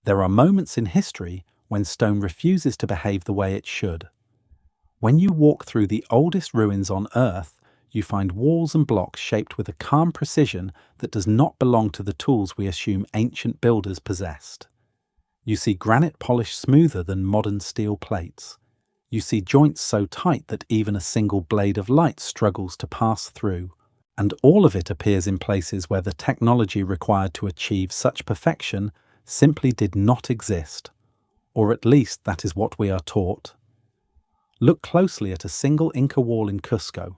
There are moments in history when stone refuses to behave the way it should. When you walk through the oldest ruins on Earth, you find walls and blocks shaped with a calm precision that does not belong to the tools we assume ancient builders possessed. You see granite polished smoother than modern steel plates. You see joints so tight that even a single blade of light struggles to pass through. And all of it appears in places where the technology required to achieve such perfection simply did not exist. Or at least that is what we are taught. Look closely at a single Inca wall in Cusco.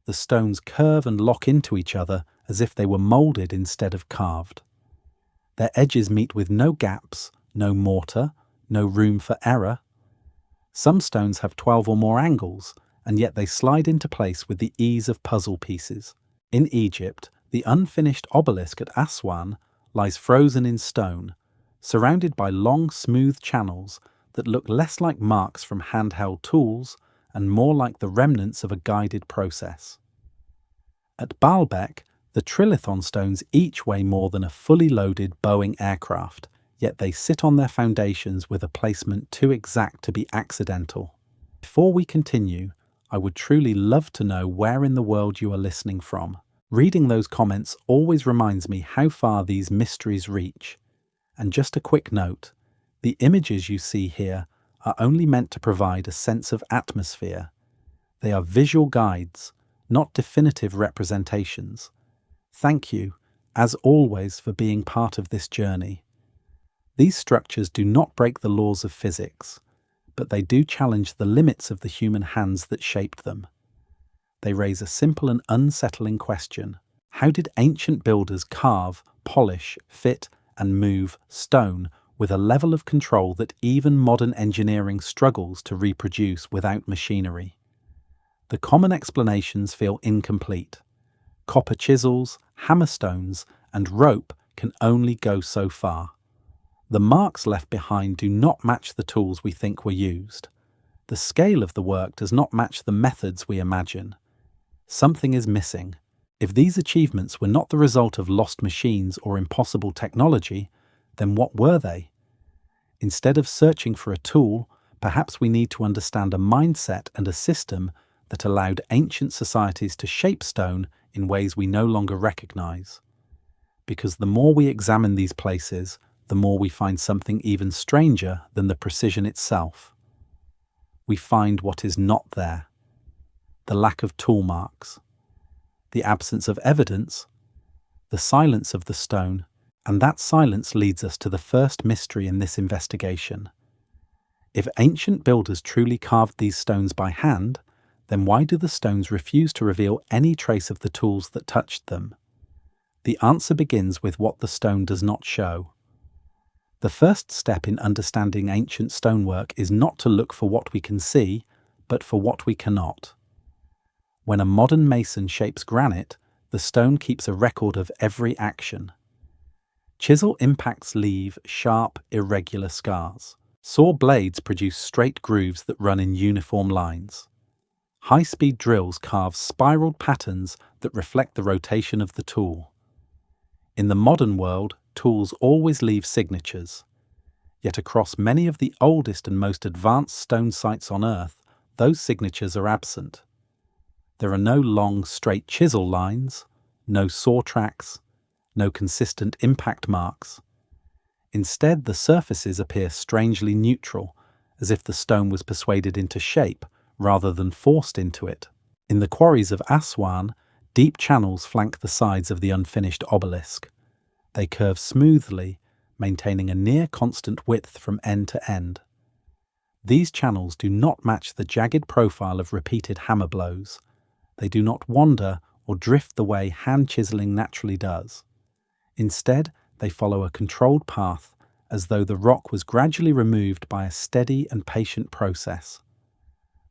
The stones curve and lock into each other as if they were molded instead of carved. Their edges meet with no gaps, no mortar, no room for error. Some stones have 12 or more angles, and yet they slide into place with the ease of puzzle pieces. In Egypt, the unfinished obelisk at Aswan lies frozen in stone, surrounded by long, smooth channels that look less like marks from handheld tools and more like the remnants of a guided process. At Baalbek, the trilithon stones each weigh more than a fully loaded Boeing aircraft, yet they sit on their foundations with a placement too exact to be accidental. Before we continue, I would truly love to know where in the world you are listening from. Reading those comments always reminds me how far these mysteries reach. And just a quick note, the images you see here are only meant to provide a sense of atmosphere. They are visual guides, not definitive representations. Thank you, as always, for being part of this journey. These structures do not break the laws of physics, but they do challenge the limits of the human hands that shaped them. They raise a simple and unsettling question. How did ancient builders carve, polish, fit, and move stone with a level of control that even modern engineering struggles to reproduce without machinery? The common explanations feel incomplete. Copper chisels, hammerstones, and rope can only go so far. The marks left behind do not match the tools we think were used. The scale of the work does not match the methods we imagine. Something is missing. If these achievements were not the result of lost machines or impossible technology, then what were they? Instead of searching for a tool, perhaps we need to understand a mindset and a system that allowed ancient societies to shape stone in ways we no longer recognize. Because the more we examine these places, the more we find something even stranger than the precision itself. We find what is not there. The lack of tool marks, the absence of evidence, the silence of the stone, and that silence leads us to the first mystery in this investigation. If ancient builders truly carved these stones by hand, then why do the stones refuse to reveal any trace of the tools that touched them? The answer begins with what the stone does not show. The first step in understanding ancient stonework is not to look for what we can see, but for what we cannot. When a modern mason shapes granite, the stone keeps a record of every action. Chisel impacts leave sharp, irregular scars. Saw blades produce straight grooves that run in uniform lines. High-speed drills carve spiraled patterns that reflect the rotation of the tool. In the modern world, tools always leave signatures. Yet across many of the oldest and most advanced stone sites on Earth, those signatures are absent. There are no long, straight chisel lines, no saw tracks, no consistent impact marks. Instead, the surfaces appear strangely neutral, as if the stone was persuaded into shape rather than forced into it. In the quarries of Aswan, deep channels flank the sides of the unfinished obelisk. They curve smoothly, maintaining a near constant width from end to end. These channels do not match the jagged profile of repeated hammer blows. They do not wander or drift the way hand chiseling naturally does. Instead, they follow a controlled path, as though the rock was gradually removed by a steady and patient process.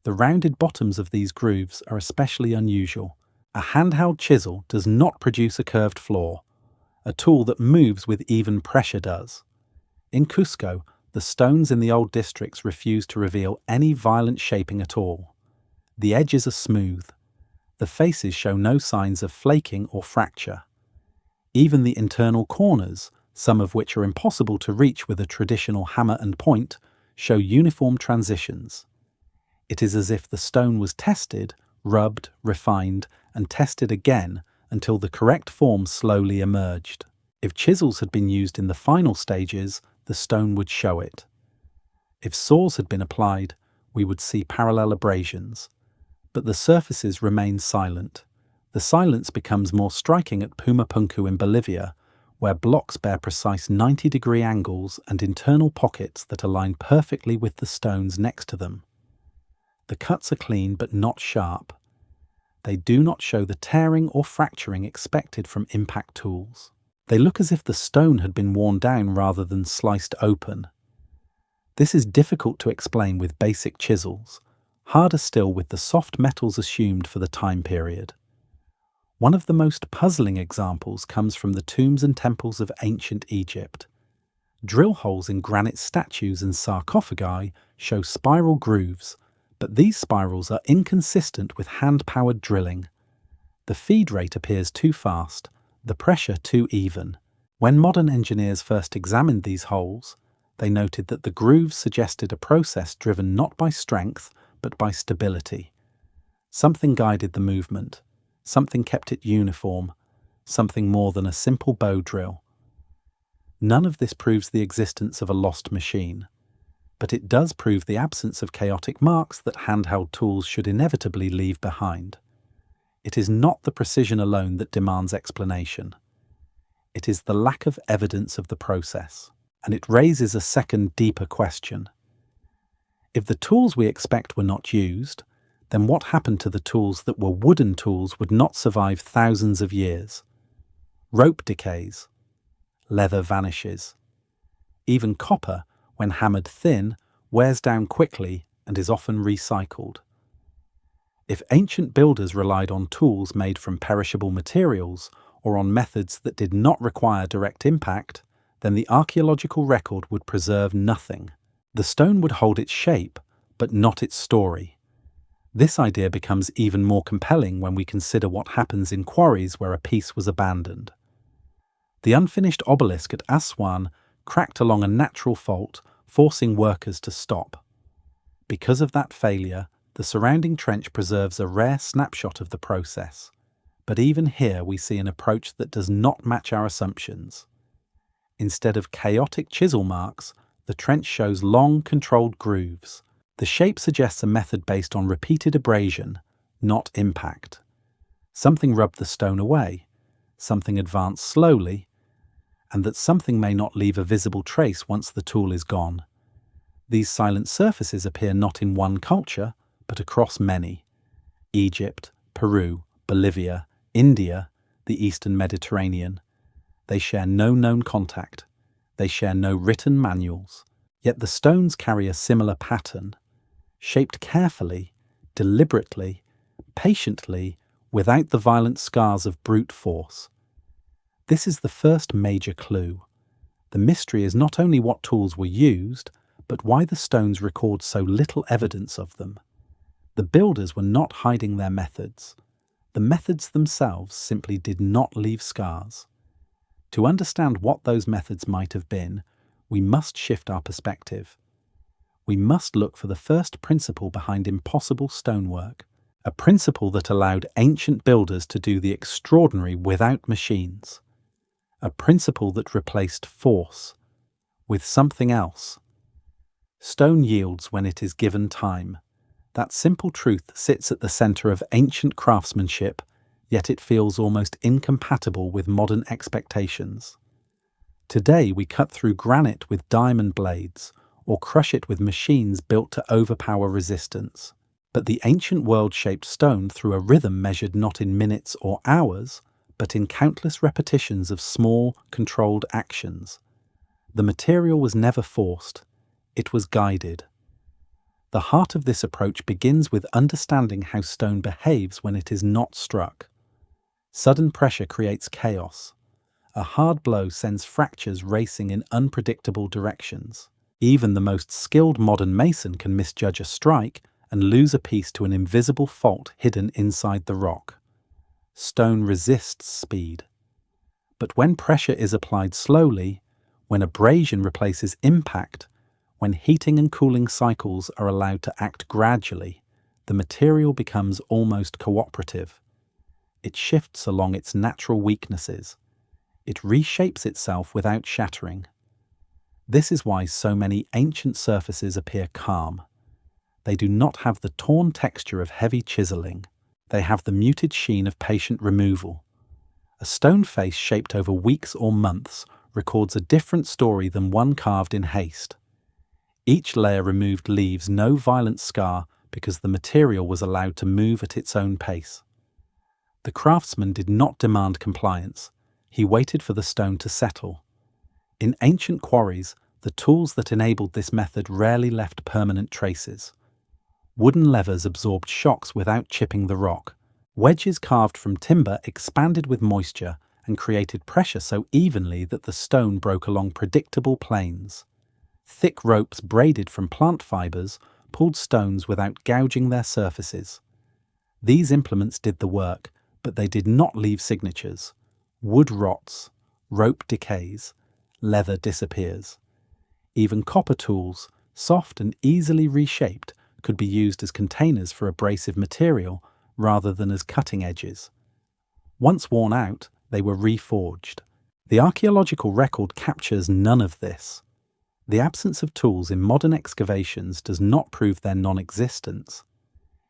The rounded bottoms of these grooves are especially unusual. A handheld chisel does not produce a curved floor. A tool that moves with even pressure does. In Cusco, the stones in the old districts refuse to reveal any violent shaping at all. The edges are smooth. The faces show no signs of flaking or fracture. Even the internal corners, some of which are impossible to reach with a traditional hammer and point, show uniform transitions. It is as if the stone was tested, rubbed, refined, and tested again until the correct form slowly emerged. If chisels had been used in the final stages, the stone would show it. If saws had been applied, we would see parallel abrasions. But the surfaces remain silent. The silence becomes more striking at Pumapunku in Bolivia, where blocks bear precise 90-degree angles and internal pockets that align perfectly with the stones next to them. The cuts are clean but not sharp. They do not show the tearing or fracturing expected from impact tools. They look as if the stone had been worn down rather than sliced open. This is difficult to explain with basic chisels, harder still with the soft metals assumed for the time period. One of the most puzzling examples comes from the tombs and temples of ancient Egypt. Drill holes in granite statues and sarcophagi show spiral grooves, but these spirals are inconsistent with hand-powered drilling. The feed rate appears too fast, the pressure too even. When modern engineers first examined these holes, they noted that the grooves suggested a process driven not by strength, but by stability. Something guided the movement. Something kept it uniform, something more than a simple bow drill. None of this proves the existence of a lost machine, but it does prove the absence of chaotic marks that handheld tools should inevitably leave behind. It is not the precision alone that demands explanation. It is the lack of evidence of the process, and it raises a second, deeper question. If the tools we expect were not used, then what happened to the tools that were wooden tools would not survive thousands of years? Rope decays. Leather vanishes. Even copper, when hammered thin, wears down quickly and is often recycled. If ancient builders relied on tools made from perishable materials or on methods that did not require direct impact, then the archaeological record would preserve nothing. The stone would hold its shape, but not its story. This idea becomes even more compelling when we consider what happens in quarries where a piece was abandoned. The unfinished obelisk at Aswan cracked along a natural fault, forcing workers to stop. Because of that failure, the surrounding trench preserves a rare snapshot of the process. But even here we see an approach that does not match our assumptions. Instead of chaotic chisel marks, the trench shows long, controlled grooves. The shape suggests a method based on repeated abrasion, not impact. Something rubbed the stone away, something advanced slowly, and that something may not leave a visible trace once the tool is gone. These silent surfaces appear not in one culture, but across many. Egypt, Peru, Bolivia, India, the Eastern Mediterranean. They share no known contact. They share no written manuals. Yet the stones carry a similar pattern. Shaped carefully, deliberately, patiently, without the violent scars of brute force. This is the first major clue. The mystery is not only what tools were used, but why the stones record so little evidence of them. The builders were not hiding their methods. The methods themselves simply did not leave scars. To understand what those methods might have been, we must shift our perspective. We must look for the first principle behind impossible stonework, a principle that allowed ancient builders to do the extraordinary without machines, a principle that replaced force with something else. Stone yields when it is given time. That simple truth sits at the center of ancient craftsmanship, yet it feels almost incompatible with modern expectations. Today we cut through granite with diamond blades, or crush it with machines built to overpower resistance. But the ancient world shaped stone through a rhythm measured not in minutes or hours, but in countless repetitions of small, controlled actions. The material was never forced, it was guided. The heart of this approach begins with understanding how stone behaves when it is not struck. Sudden pressure creates chaos. A hard blow sends fractures racing in unpredictable directions. Even the most skilled modern mason can misjudge a strike and lose a piece to an invisible fault hidden inside the rock. Stone resists speed. But when pressure is applied slowly, When abrasion replaces impact, when heating and cooling cycles are allowed to act gradually, the material becomes almost cooperative. It shifts along its natural weaknesses. It reshapes itself without shattering. This is why so many ancient surfaces appear calm. They do not have the torn texture of heavy chiseling. They have the muted sheen of patient removal. A stone face shaped over weeks or months records a different story than one carved in haste. Each layer removed leaves no violent scar because the material was allowed to move at its own pace. The craftsman did not demand compliance. He waited for the stone to settle. In ancient quarries, the tools that enabled this method rarely left permanent traces. Wooden levers absorbed shocks without chipping the rock. Wedges carved from timber expanded with moisture and created pressure so evenly that the stone broke along predictable planes. Thick ropes braided from plant fibers pulled stones without gouging their surfaces. These implements did the work, but they did not leave signatures. Wood rots, rope decays, leather disappears. Even copper tools, soft and easily reshaped, could be used as containers for abrasive material rather than as cutting edges. Once worn out, they were reforged. The archaeological record captures none of this. The absence of tools in modern excavations does not prove their non-existence.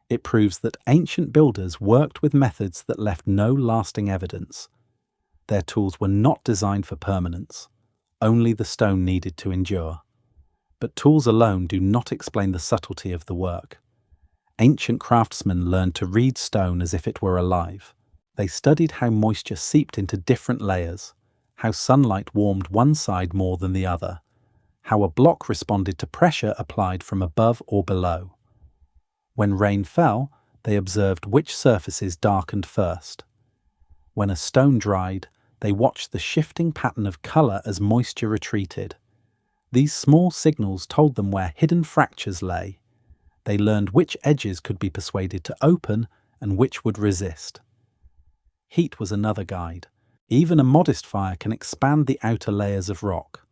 It proves that ancient builders worked with methods that left no lasting evidence. Their tools were not designed for permanence. Only the stone needed to endure. But tools alone do not explain the subtlety of the work. Ancient craftsmen learned to read stone as if it were alive. They studied how moisture seeped into different layers, how sunlight warmed one side more than the other, how a block responded to pressure applied from above or below. When rain fell, they observed which surfaces darkened first. When a stone dried, they watched the shifting pattern of color as moisture retreated. These small signals told them where hidden fractures lay. They learned which edges could be persuaded to open and which would resist. Heat was another guide. Even a modest fire can expand the outer layers of rock.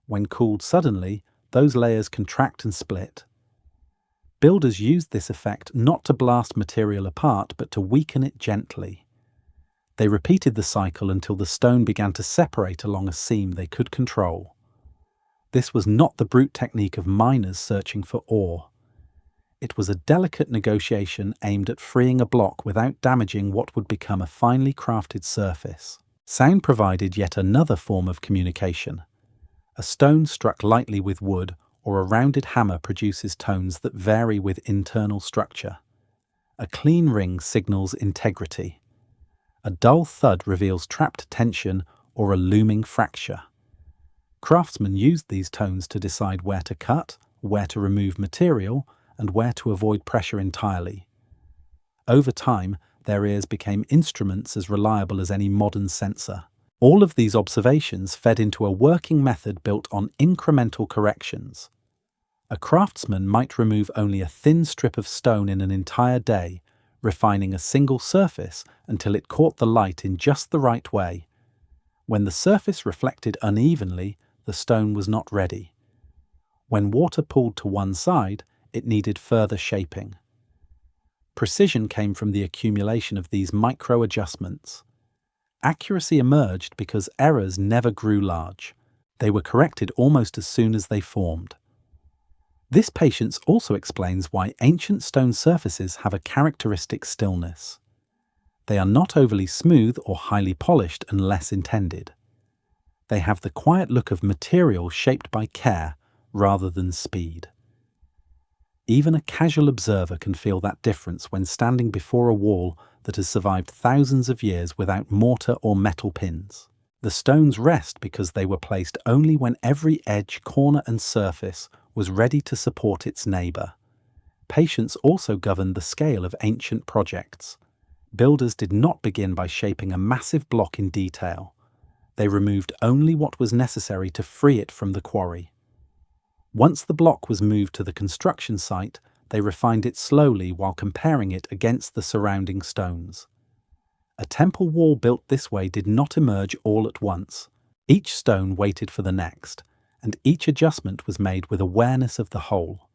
When cooled suddenly, those layers contract and split. Builders used this effect not to blast material apart, but to weaken it gently. They repeated the cycle until the stone began to separate along a seam they could control. This was not the brute technique of miners searching for ore. It was a delicate negotiation aimed at freeing a block without damaging what would become a finely crafted surface. Sound provided yet another form of communication. A stone struck lightly with wood or a rounded hammer produces tones that vary with internal structure. A clean ring signals integrity. A dull thud reveals trapped tension or a looming fracture. Craftsmen used these tones to decide where to cut, where to remove material, and where to avoid pressure entirely. Over time, their ears became instruments as reliable as any modern sensor. All of these observations fed into a working method built on incremental corrections. A craftsman might remove only a thin strip of stone in an entire day, refining a single surface until it caught the light in just the right way. When the surface reflected unevenly, the stone was not ready. When water pooled to one side, it needed further shaping. Precision came from the accumulation of these micro-adjustments. Accuracy emerged because errors never grew large. They were corrected almost as soon as they formed. This patience also explains why ancient stone surfaces have a characteristic stillness. They are not overly smooth or highly polished unless intended. They have the quiet look of material shaped by care rather than speed. Even a casual observer can feel that difference when standing before a wall that has survived thousands of years without mortar or metal pins. The stones rest because they were placed only when every edge, corner and surface was ready to support its neighbour. Patience also governed the scale of ancient projects. Builders did not begin by shaping a massive block in detail. They removed only what was necessary to free it from the quarry. Once the block was moved to the construction site, they refined it slowly while comparing it against the surrounding stones. A temple wall built this way did not emerge all at once. Each stone waited for the next, and each adjustment was made with awareness of the whole.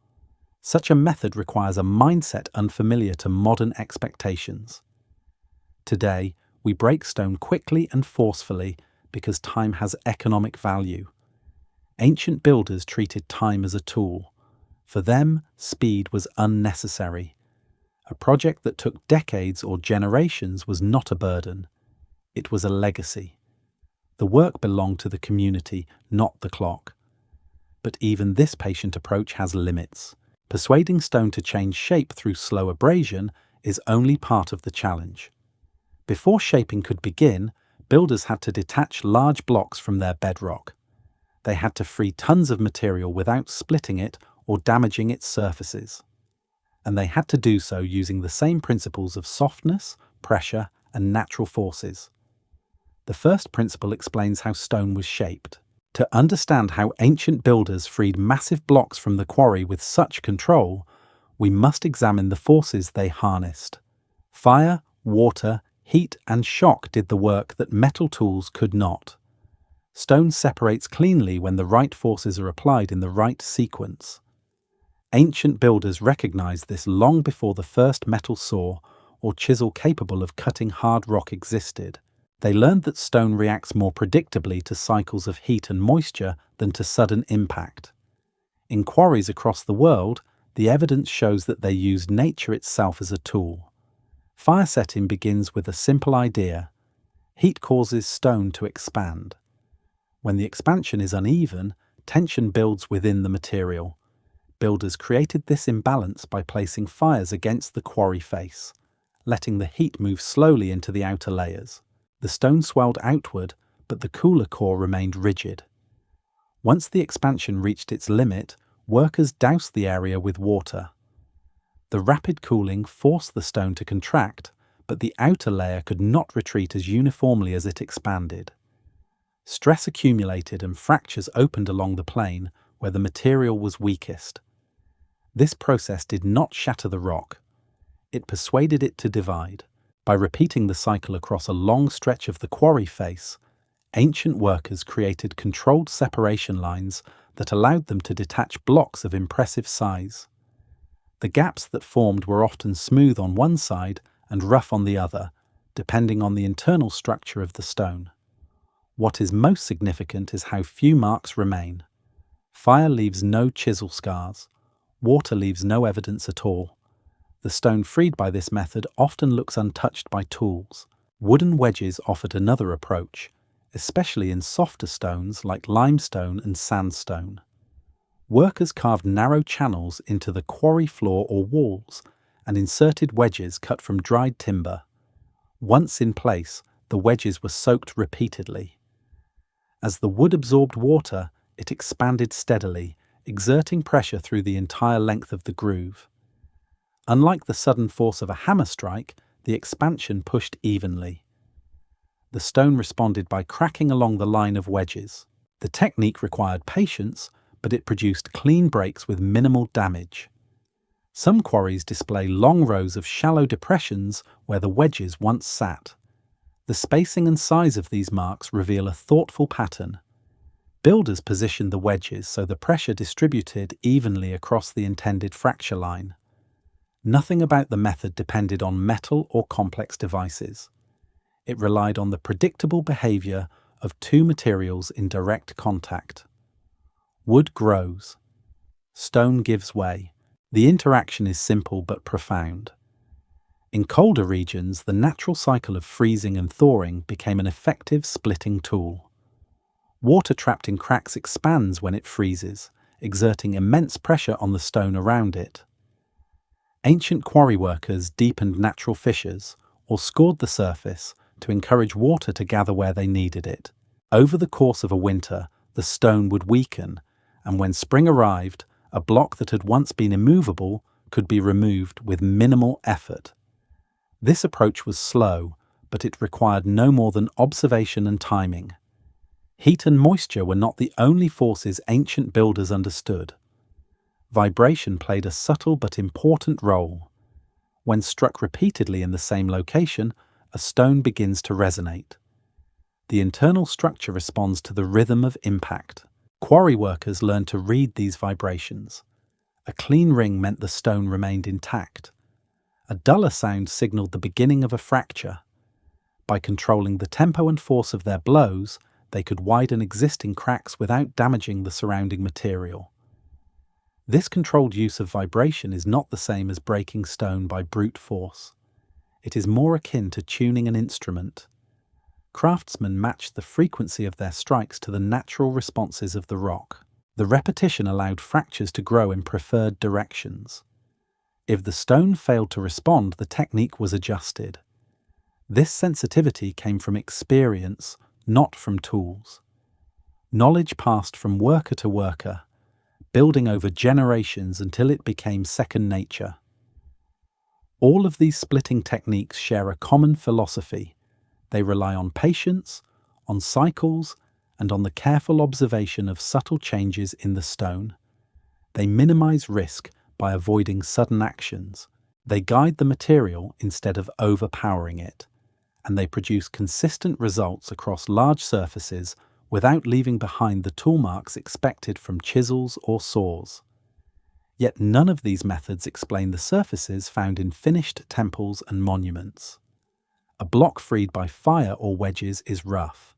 Such a method requires a mindset unfamiliar to modern expectations. Today, we break stone quickly and forcefully because time has economic value. Ancient builders treated time as a tool. For them, speed was unnecessary. A project that took decades or generations was not a burden. It was a legacy. The work belonged to the community, not the clock. But even this patient approach has limits. Persuading stone to change shape through slow abrasion is only part of the challenge. Before shaping could begin, builders had to detach large blocks from their bedrock. They had to free tons of material without splitting it or damaging its surfaces. And they had to do so using the same principles of softness, pressure, and natural forces. The first principle explains how stone was shaped. To understand how ancient builders freed massive blocks from the quarry with such control, we must examine the forces they harnessed. Fire, water, heat, and shock did the work that metal tools could not. Stone separates cleanly when the right forces are applied in the right sequence. Ancient builders recognized this long before the first metal saw or chisel capable of cutting hard rock existed. They learned that stone reacts more predictably to cycles of heat and moisture than to sudden impact. In quarries across the world, the evidence shows that they used nature itself as a tool. Fire setting begins with a simple idea. Heat causes stone to expand. When the expansion is uneven, tension builds within the material. Builders created this imbalance by placing fires against the quarry face, letting the heat move slowly into the outer layers. The stone swelled outward, but the cooler core remained rigid. Once the expansion reached its limit, workers doused the area with water. The rapid cooling forced the stone to contract, but the outer layer could not retreat as uniformly as it expanded. Stress accumulated and fractures opened along the plane where the material was weakest. This process did not shatter the rock. It persuaded it to divide. By repeating the cycle across a long stretch of the quarry face, ancient workers created controlled separation lines that allowed them to detach blocks of impressive size. The gaps that formed were often smooth on one side and rough on the other, depending on the internal structure of the stone. What is most significant is how few marks remain. Fire leaves no chisel scars. Water leaves no evidence at all. The stone freed by this method often looks untouched by tools. Wooden wedges offered another approach, especially in softer stones like limestone and sandstone. Workers carved narrow channels into the quarry floor or walls and inserted wedges cut from dried timber. Once in place, the wedges were soaked repeatedly. As the wood absorbed water, it expanded steadily, exerting pressure through the entire length of the groove. Unlike the sudden force of a hammer strike, the expansion pushed evenly. The stone responded by cracking along the line of wedges. The technique required patience, but it produced clean breaks with minimal damage. Some quarries display long rows of shallow depressions where the wedges once sat. The spacing and size of these marks reveal a thoughtful pattern. Builders positioned the wedges so the pressure distributed evenly across the intended fracture line. Nothing about the method depended on metal or complex devices. It relied on the predictable behavior of two materials in direct contact. Wood grows. Stone gives way. The interaction is simple but profound. In colder regions, the natural cycle of freezing and thawing became an effective splitting tool. Water trapped in cracks expands when it freezes, exerting immense pressure on the stone around it. Ancient quarry workers deepened natural fissures or scored the surface to encourage water to gather where they needed it. Over the course of a winter, the stone would weaken, and when spring arrived, a block that had once been immovable could be removed with minimal effort. This approach was slow, but it required no more than observation and timing. Heat and moisture were not the only forces ancient builders understood. Vibration played a subtle but important role. When struck repeatedly in the same location, a stone begins to resonate. The internal structure responds to the rhythm of impact. Quarry workers learned to read these vibrations. A clean ring meant the stone remained intact. A duller sound signaled the beginning of a fracture. By controlling the tempo and force of their blows, they could widen existing cracks without damaging the surrounding material. This controlled use of vibration is not the same as breaking stone by brute force. It is more akin to tuning an instrument. Craftsmen matched the frequency of their strikes to the natural responses of the rock. The repetition allowed fractures to grow in preferred directions. If the stone failed to respond, the technique was adjusted. This sensitivity came from experience, not from tools. Knowledge passed from worker to worker, building over generations until it became second nature. All of these splitting techniques share a common philosophy. They rely on patience, on cycles, and on the careful observation of subtle changes in the stone. They minimize risk by avoiding sudden actions. They guide the material instead of overpowering it, and they produce consistent results across large surfaces without leaving behind the tool marks expected from chisels or saws. Yet none of these methods explain the surfaces found in finished temples and monuments. A block freed by fire or wedges is rough.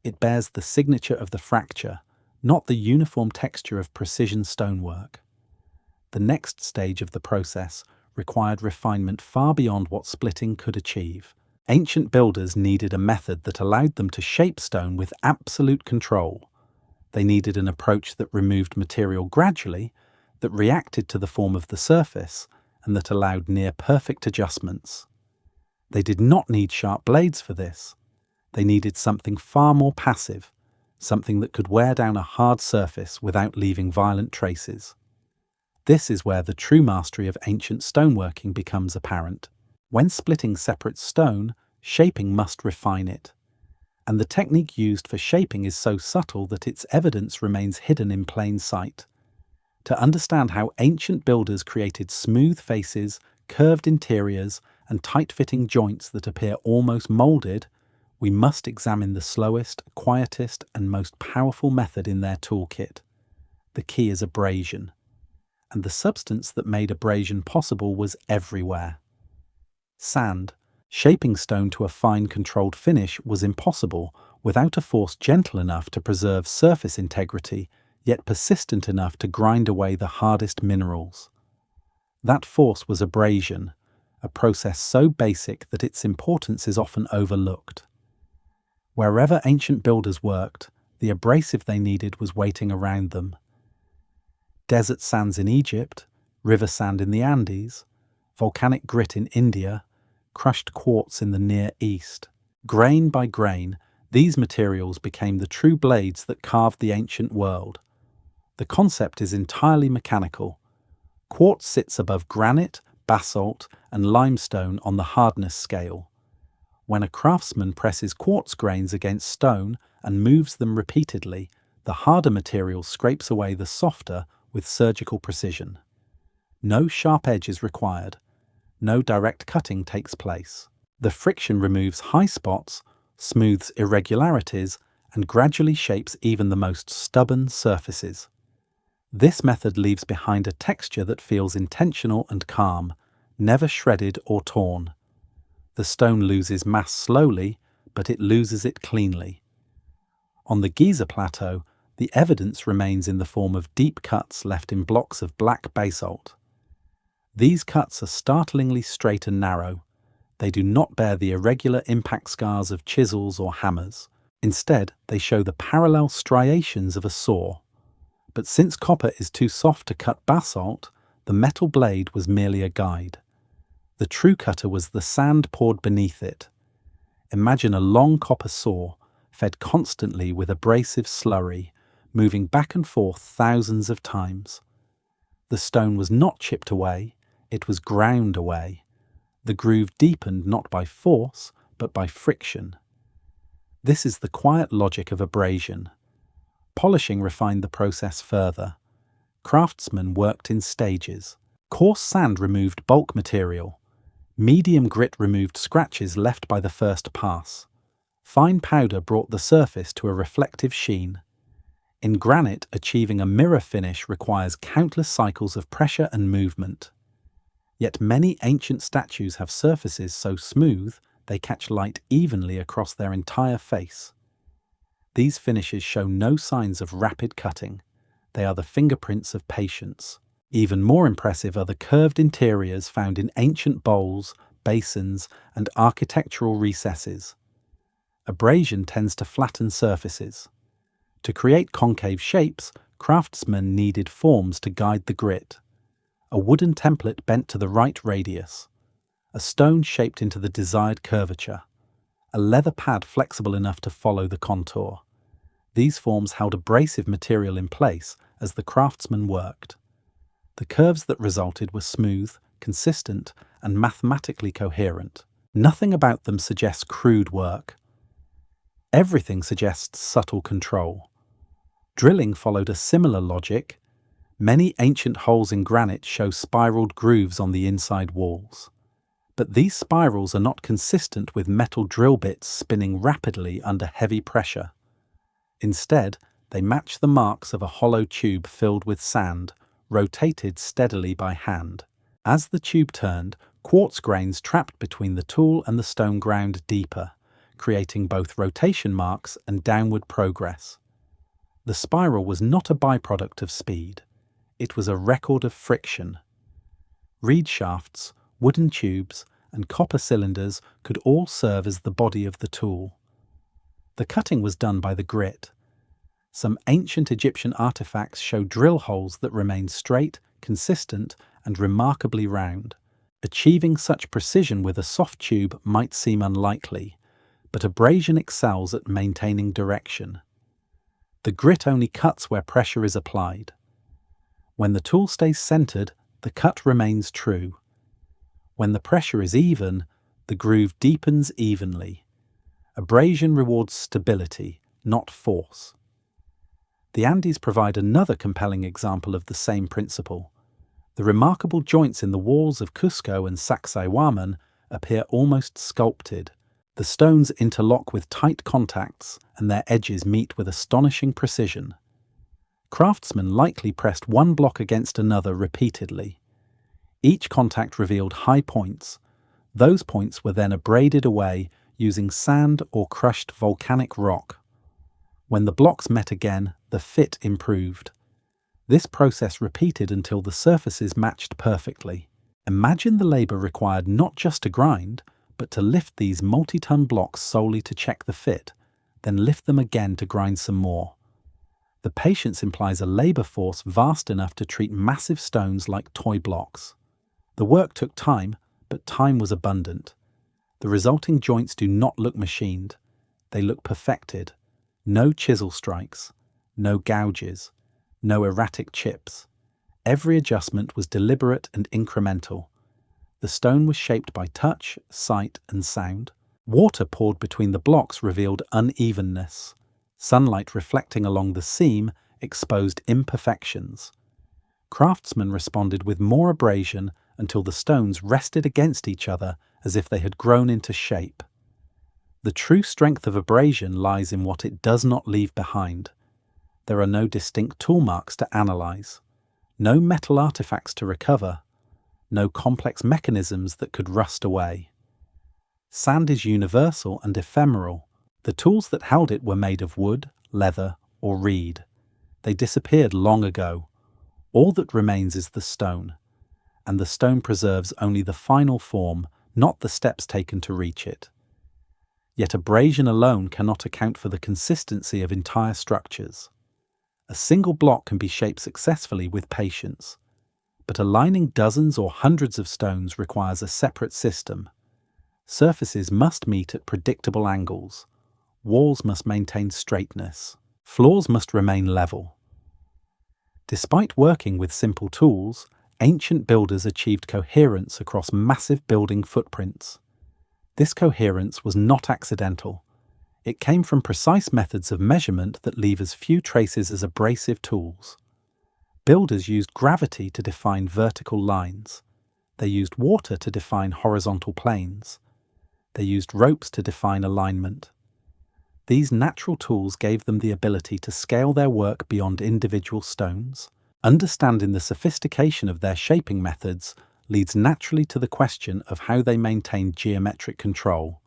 It bears the signature of the fracture, not the uniform texture of precision stonework. The next stage of the process required refinement far beyond what splitting could achieve. Ancient builders needed a method that allowed them to shape stone with absolute control. They needed an approach that removed material gradually, that reacted to the form of the surface, and that allowed near-perfect adjustments. They did not need sharp blades for this. They needed something far more passive, something that could wear down a hard surface without leaving violent traces. This is where the true mastery of ancient stoneworking becomes apparent. When splitting separate stone, shaping must refine it. And the technique used for shaping is so subtle that its evidence remains hidden in plain sight. To understand how ancient builders created smooth faces, curved interiors, and tight-fitting joints that appear almost molded, we must examine the slowest, quietest, and most powerful method in their toolkit. The key is abrasion. And the substance that made abrasion possible was everywhere. Sand. Shaping stone to a fine controlled finish was impossible without a force gentle enough to preserve surface integrity, yet persistent enough to grind away the hardest minerals. That force was abrasion, a process so basic that its importance is often overlooked. Wherever ancient builders worked, the abrasive they needed was waiting around them. Desert sands in Egypt, river sand in the Andes, volcanic grit in India, crushed quartz in the Near East. Grain by grain, these materials became the true blades that carved the ancient world. The concept is entirely mechanical. Quartz sits above granite, basalt, and limestone on the hardness scale. When a craftsman presses quartz grains against stone and moves them repeatedly, the harder material scrapes away the softer with surgical precision. No sharp edge is required. No direct cutting takes place. The friction removes high spots, smooths irregularities, and gradually shapes even the most stubborn surfaces. This method leaves behind a texture that feels intentional and calm, never shredded or torn. The stone loses mass slowly, but it loses it cleanly. On the Giza Plateau, the evidence remains in the form of deep cuts left in blocks of black basalt. These cuts are startlingly straight and narrow. They do not bear the irregular impact scars of chisels or hammers. Instead, they show the parallel striations of a saw. But since copper is too soft to cut basalt, the metal blade was merely a guide. The true cutter was the sand poured beneath it. Imagine a long copper saw, fed constantly with abrasive slurry, moving back and forth thousands of times. The stone was not chipped away, it was ground away. The groove deepened not by force, but by friction. This is the quiet logic of abrasion. Polishing refined the process further. Craftsmen worked in stages. Coarse sand removed bulk material. Medium grit removed scratches left by the first pass. Fine powder brought the surface to a reflective sheen. In granite, achieving a mirror finish requires countless cycles of pressure and movement. Yet many ancient statues have surfaces so smooth they catch light evenly across their entire face. These finishes show no signs of rapid cutting. They are the fingerprints of patience. Even more impressive are the curved interiors found in ancient bowls, basins, and architectural recesses. Abrasion tends to flatten surfaces. To create concave shapes, craftsmen needed forms to guide the grit. A wooden template bent to the right radius. A stone shaped into the desired curvature. A leather pad flexible enough to follow the contour. These forms held abrasive material in place as the craftsman worked. The curves that resulted were smooth, consistent, and mathematically coherent. Nothing about them suggests crude work. Everything suggests subtle control. Drilling followed a similar logic. Many ancient holes in granite show spiraled grooves on the inside walls. But these spirals are not consistent with metal drill bits spinning rapidly under heavy pressure. Instead, they match the marks of a hollow tube filled with sand, rotated steadily by hand. As the tube turned, quartz grains trapped between the tool and the stone ground deeper, creating both rotation marks and downward progress. The spiral was not a byproduct of speed. It was a record of friction. Reed shafts, wooden tubes, and copper cylinders could all serve as the body of the tool. The cutting was done by the grit. Some ancient Egyptian artifacts show drill holes that remain straight, consistent, and remarkably round. Achieving such precision with a soft tube might seem unlikely, but abrasion excels at maintaining direction. The grit only cuts where pressure is applied. When the tool stays centered, the cut remains true. When the pressure is even, the groove deepens evenly. Abrasion rewards stability, not force. The Andes provide another compelling example of the same principle. The remarkable joints in the walls of Cusco and Sacsayhuaman appear almost sculpted. The stones interlock with tight contacts, and their edges meet with astonishing precision. Craftsmen likely pressed one block against another repeatedly. Each contact revealed high points. Those points were then abraded away using sand or crushed volcanic rock. When the blocks met again, the fit improved. This process repeated until the surfaces matched perfectly. Imagine the labor required not just to grind, but to lift these multi-ton blocks solely to check the fit, then lift them again to grind some more. The patience implies a labor force vast enough to treat massive stones like toy blocks. The work took time, but time was abundant. The resulting joints do not look machined. They look perfected. No chisel strikes, no gouges, no erratic chips. Every adjustment was deliberate and incremental. The stone was shaped by touch, sight, and sound. Water poured between the blocks revealed unevenness. Sunlight reflecting along the seam exposed imperfections. Craftsmen responded with more abrasion until the stones rested against each other as if they had grown into shape. The true strength of abrasion lies in what it does not leave behind. There are no distinct tool marks to analyze, no metal artifacts to recover, no complex mechanisms that could rust away. Sand is universal and ephemeral. The tools that held it were made of wood, leather, or reed. They disappeared long ago. All that remains is the stone, and the stone preserves only the final form, not the steps taken to reach it. Yet abrasion alone cannot account for the consistency of entire structures. A single block can be shaped successfully with patience, but aligning dozens or hundreds of stones requires a separate system. Surfaces must meet at predictable angles. Walls must maintain straightness. Floors must remain level. Despite working with simple tools, ancient builders achieved coherence across massive building footprints. This coherence was not accidental. It came from precise methods of measurement that leave as few traces as abrasive tools. Builders used gravity to define vertical lines. They used water to define horizontal planes. They used ropes to define alignment. These natural tools gave them the ability to scale their work beyond individual stones. Understanding the sophistication of their shaping methods leads naturally to the question of how they maintained geometric control.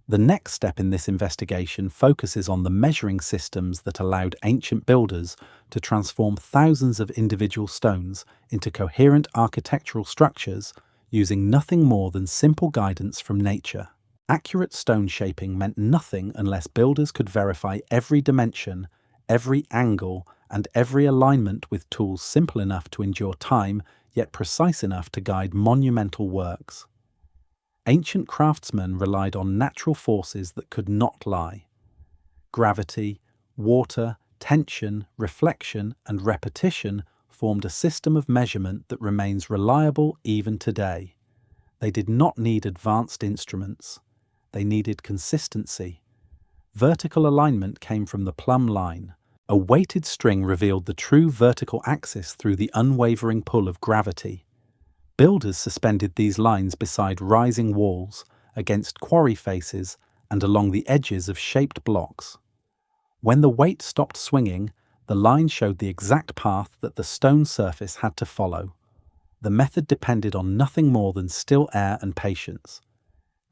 The next step in this investigation focuses on the measuring systems that allowed ancient builders to transform thousands of individual stones into coherent architectural structures using nothing more than simple guidance from nature. Accurate stone shaping meant nothing unless builders could verify every dimension, every angle, and every alignment with tools simple enough to endure time, yet precise enough to guide monumental works. Ancient craftsmen relied on natural forces that could not lie. Gravity, water, tension, reflection, and repetition formed a system of measurement that remains reliable even today. They did not need advanced instruments. They needed consistency. Vertical alignment came from the plumb line. A weighted string revealed the true vertical axis through the unwavering pull of gravity. Builders suspended these lines beside rising walls, against quarry faces, and along the edges of shaped blocks. When the weight stopped swinging, the line showed the exact path that the stone surface had to follow. The method depended on nothing more than still air and patience.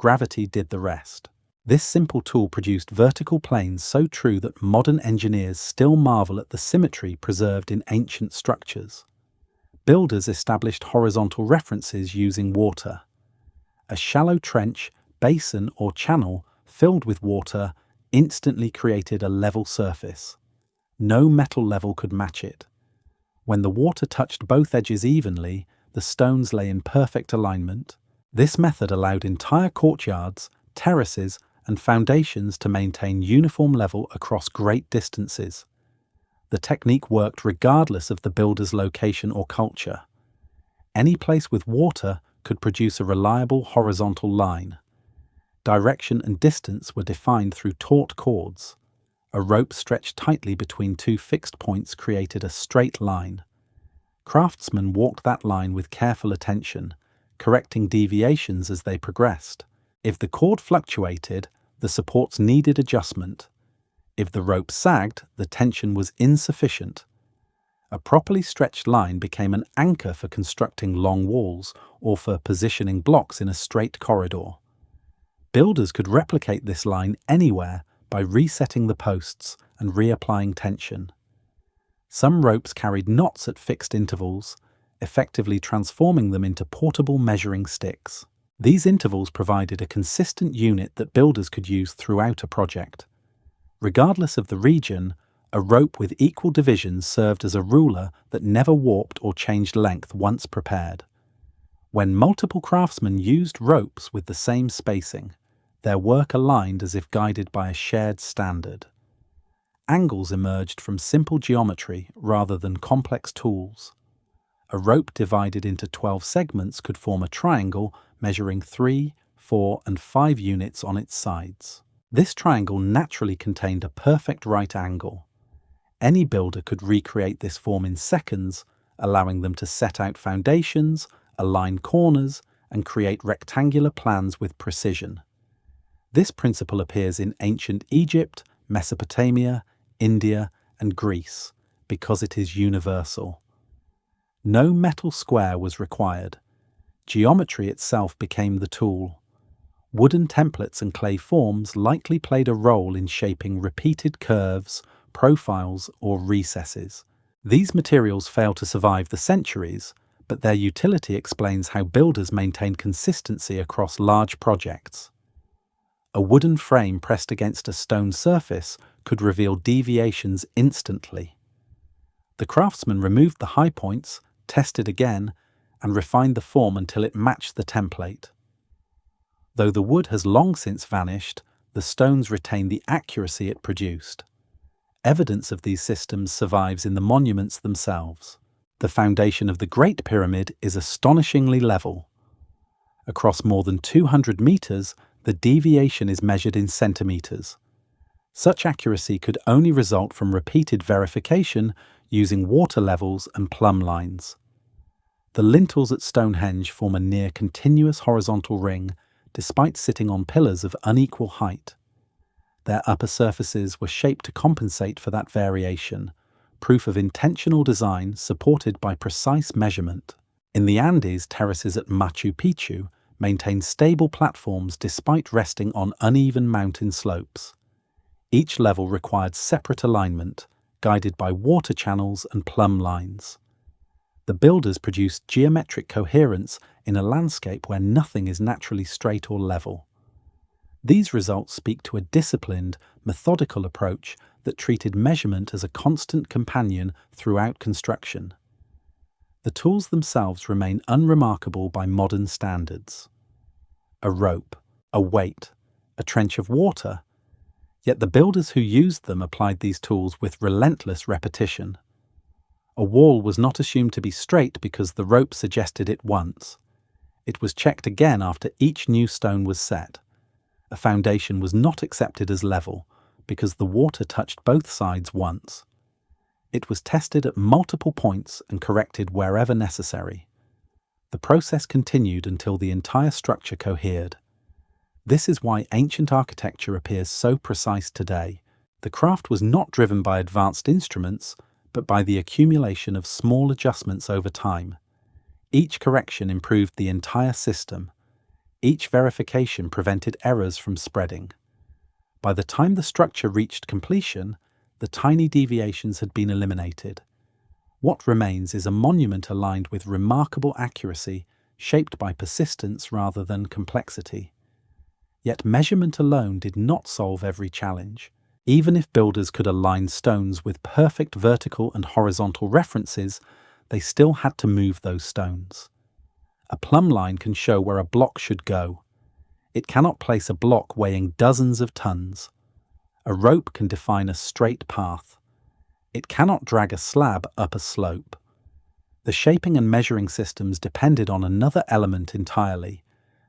Gravity did the rest. This simple tool produced vertical planes so true that modern engineers still marvel at the symmetry preserved in ancient structures. Builders established horizontal references using water. A shallow trench, basin, or channel filled with water instantly created a level surface. No metal level could match it. When the water touched both edges evenly, the stones lay in perfect alignment. This method allowed entire courtyards, terraces, and foundations to maintain uniform level across great distances. The technique worked regardless of the builder's location or culture. Any place with water could produce a reliable horizontal line. Direction and distance were defined through taut cords. A rope stretched tightly between two fixed points created a straight line. Craftsmen walked that line with careful attention, correcting deviations as they progressed. If the cord fluctuated, the supports needed adjustment. If the rope sagged, the tension was insufficient. A properly stretched line became an anchor for constructing long walls or for positioning blocks in a straight corridor. Builders could replicate this line anywhere by resetting the posts and reapplying tension. Some ropes carried knots at fixed intervals, effectively transforming them into portable measuring sticks. These intervals provided a consistent unit that builders could use throughout a project. Regardless of the region, a rope with equal divisions served as a ruler that never warped or changed length once prepared. When multiple craftsmen used ropes with the same spacing, their work aligned as if guided by a shared standard. Angles emerged from simple geometry rather than complex tools. A rope divided into 12 segments could form a triangle measuring 3, 4, and 5 units on its sides. This triangle naturally contained a perfect right angle. Any builder could recreate this form in seconds, allowing them to set out foundations, align corners, and create rectangular plans with precision. This principle appears in ancient Egypt, Mesopotamia, India, and Greece because it is universal. No metal square was required. Geometry itself became the tool. Wooden templates and clay forms likely played a role in shaping repeated curves, profiles, or recesses. These materials fail to survive the centuries, but their utility explains how builders maintain consistency across large projects. A wooden frame pressed against a stone surface could reveal deviations instantly. The craftsman removed the high points, tested again, and refined the form until it matched the template. Though the wood has long since vanished, the stones retain the accuracy it produced. Evidence of these systems survives in the monuments themselves. The foundation of the Great Pyramid is astonishingly level. Across more than 200 meters, the deviation is measured in centimeters. Such accuracy could only result from repeated verification using water levels and plumb lines. The lintels at Stonehenge form a near continuous horizontal ring, despite sitting on pillars of unequal height. Their upper surfaces were shaped to compensate for that variation, proof of intentional design supported by precise measurement. In the Andes, terraces at Machu Picchu maintained stable platforms despite resting on uneven mountain slopes. Each level required separate alignment, guided by water channels and plumb lines. The builders produced geometric coherence in a landscape where nothing is naturally straight or level. These results speak to a disciplined, methodical approach that treated measurement as a constant companion throughout construction. The tools themselves remain unremarkable by modern standards. A rope, a weight, a trench of water, yet the builders who used them applied these tools with relentless repetition. A wall was not assumed to be straight because the rope suggested it once. It was checked again after each new stone was set. A foundation was not accepted as level because the water touched both sides once. It was tested at multiple points and corrected wherever necessary. The process continued until the entire structure cohered. This is why ancient architecture appears so precise today. The craft was not driven by advanced instruments, but by the accumulation of small adjustments over time. Each correction improved the entire system. Each verification prevented errors from spreading. By the time the structure reached completion, the tiny deviations had been eliminated. What remains is a monument aligned with remarkable accuracy, shaped by persistence rather than complexity. Yet measurement alone did not solve every challenge. Even if builders could align stones with perfect vertical and horizontal references, they still had to move those stones. A plumb line can show where a block should go. It cannot place a block weighing dozens of tons. A rope can define a straight path. It cannot drag a slab up a slope. The shaping and measuring systems depended on another element entirely: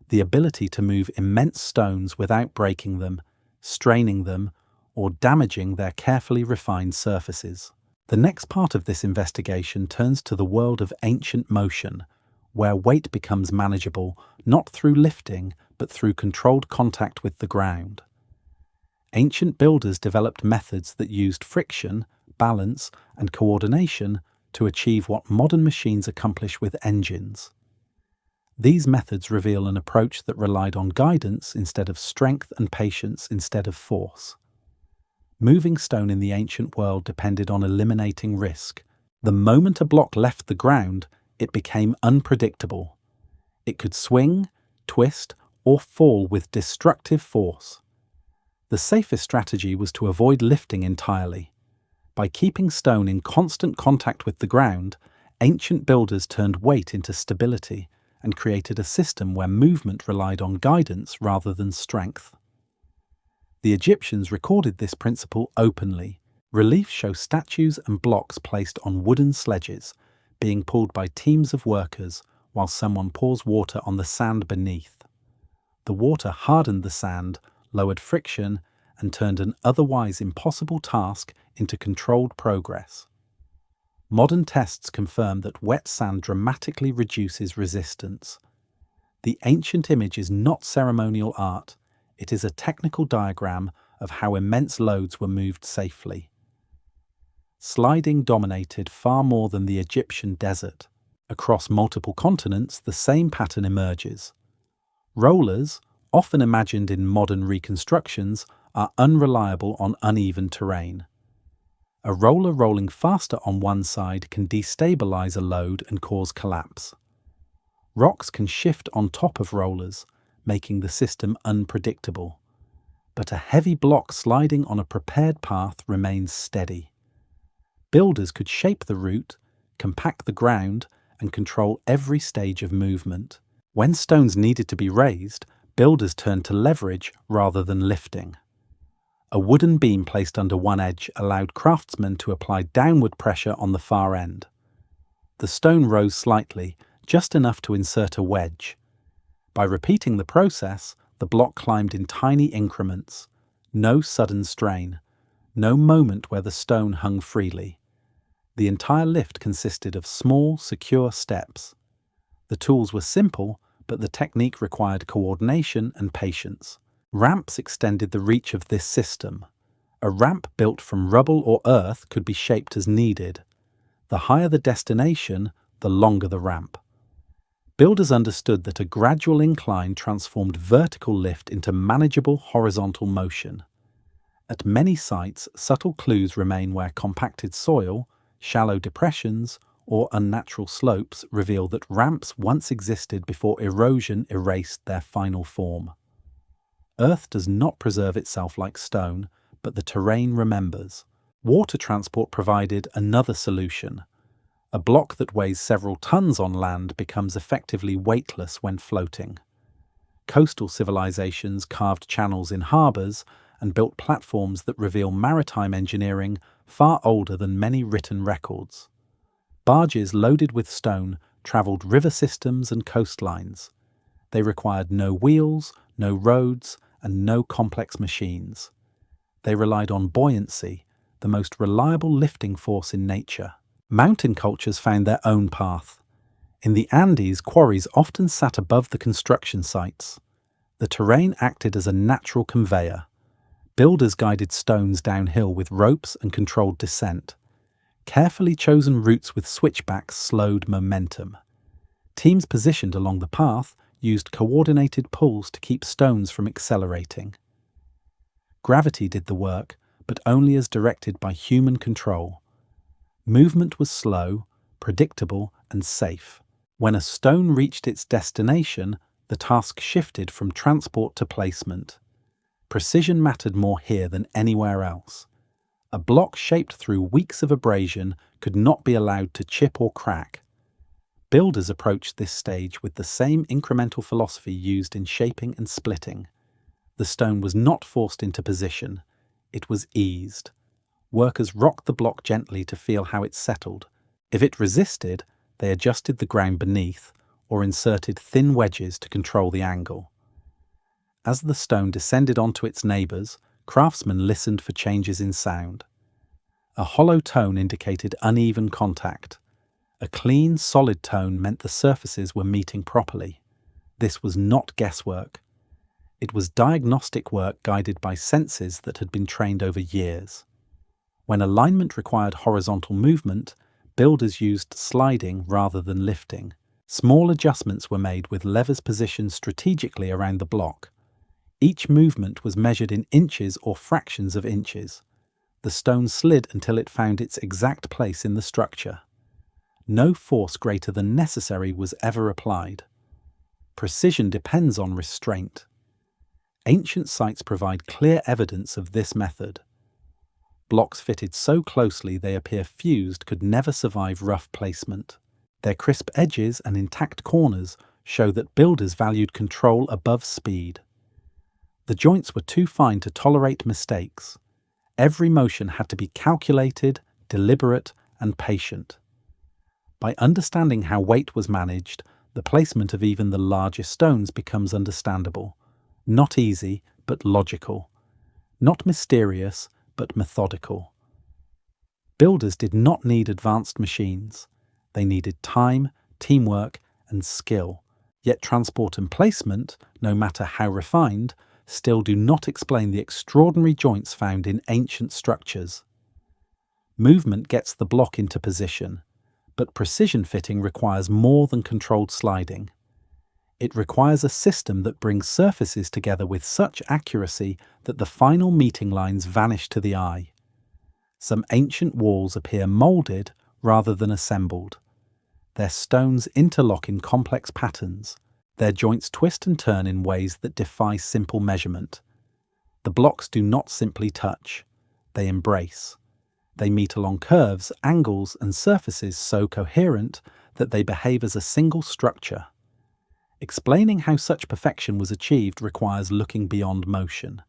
the ability to move immense stones without breaking them, straining them, or damaging their carefully refined surfaces. The next part of this investigation turns to the world of ancient motion, where weight becomes manageable not through lifting but through controlled contact with the ground. Ancient builders developed methods that used friction, balance, and coordination to achieve what modern machines accomplish with engines. These methods reveal an approach that relied on guidance instead of strength and patience instead of force. Moving stone in the ancient world depended on eliminating risk. The moment a block left the ground, it became unpredictable. It could swing, twist, or fall with destructive force. The safest strategy was to avoid lifting entirely. By keeping stone in constant contact with the ground, ancient builders turned weight into stability and created a system where movement relied on guidance rather than strength. The Egyptians recorded this principle openly. Reliefs show statues and blocks placed on wooden sledges, being pulled by teams of workers while someone pours water on the sand beneath. The water hardened the sand, lowered friction, and turned an otherwise impossible task into controlled progress. Modern tests confirm that wet sand dramatically reduces resistance. The ancient image is not ceremonial art. It is a technical diagram of how immense loads were moved safely. Sliding dominated far more than the Egyptian desert. Across multiple continents, the same pattern emerges. Rollers, often imagined in modern reconstructions, are unreliable on uneven terrain. A roller rolling faster on one side can destabilize a load and cause collapse. Rocks can shift on top of rollers, making the system unpredictable. But a heavy block sliding on a prepared path remains steady. Builders could shape the route, compact the ground, and control every stage of movement. When stones needed to be raised, builders turned to leverage rather than lifting. A wooden beam placed under one edge allowed craftsmen to apply downward pressure on the far end. The stone rose slightly, just enough to insert a wedge. By repeating the process, the block climbed in tiny increments. No sudden strain, no moment where the stone hung freely. The entire lift consisted of small, secure steps. The tools were simple, but the technique required coordination and patience. Ramps extended the reach of this system. A ramp built from rubble or earth could be shaped as needed. The higher the destination, the longer the ramp. Builders understood that a gradual incline transformed vertical lift into manageable horizontal motion. At many sites, subtle clues remain where compacted soil, shallow depressions, or unnatural slopes reveal that ramps once existed before erosion erased their final form. Earth does not preserve itself like stone, but the terrain remembers. Water transport provided another solution. A block that weighs several tons on land becomes effectively weightless when floating. Coastal civilizations carved channels in harbours and built platforms that reveal maritime engineering far older than many written records. Barges loaded with stone travelled river systems and coastlines. They required no wheels, no roads, and no complex machines. They relied on buoyancy, the most reliable lifting force in nature. Mountain cultures found their own path. In the Andes, quarries often sat above the construction sites. The terrain acted as a natural conveyor. Builders guided stones downhill with ropes and controlled descent. Carefully chosen routes with switchbacks slowed momentum. Teams positioned along the path used coordinated pulls to keep stones from accelerating. Gravity did the work, but only as directed by human control. Movement was slow, predictable, and safe. When a stone reached its destination, the task shifted from transport to placement. Precision mattered more here than anywhere else. A block shaped through weeks of abrasion could not be allowed to chip or crack. Builders approached this stage with the same incremental philosophy used in shaping and splitting. The stone was not forced into position, it was eased. Workers rocked the block gently to feel how it settled. If it resisted, they adjusted the ground beneath or inserted thin wedges to control the angle. As the stone descended onto its neighbours, craftsmen listened for changes in sound. A hollow tone indicated uneven contact. A clean, solid tone meant the surfaces were meeting properly. This was not guesswork. It was diagnostic work guided by senses that had been trained over years. When alignment required horizontal movement, builders used sliding rather than lifting. Small adjustments were made with levers positioned strategically around the block. Each movement was measured in inches or fractions of inches. The stone slid until it found its exact place in the structure. No force greater than necessary was ever applied. Precision depends on restraint. Ancient sites provide clear evidence of this method. Blocks fitted so closely they appear fused could never survive rough placement. Their crisp edges and intact corners show that builders valued control above speed. The joints were too fine to tolerate mistakes. Every motion had to be calculated, deliberate, and patient. By understanding how weight was managed, the placement of even the largest stones becomes understandable. Not easy, but logical. Not mysterious, but methodical. Builders did not need advanced machines. They needed time, teamwork, and skill. Yet transport and placement, no matter how refined, still do not explain the extraordinary joints found in ancient structures. Movement gets the block into position, but precision fitting requires more than controlled sliding. It requires a system that brings surfaces together with such accuracy that the final meeting lines vanish to the eye. Some ancient walls appear moulded rather than assembled. Their stones interlock in complex patterns. Their joints twist and turn in ways that defy simple measurement. The blocks do not simply touch, they embrace. They meet along curves, angles, and surfaces so coherent that they behave as a single structure. Explaining how such perfection was achieved requires looking beyond motion.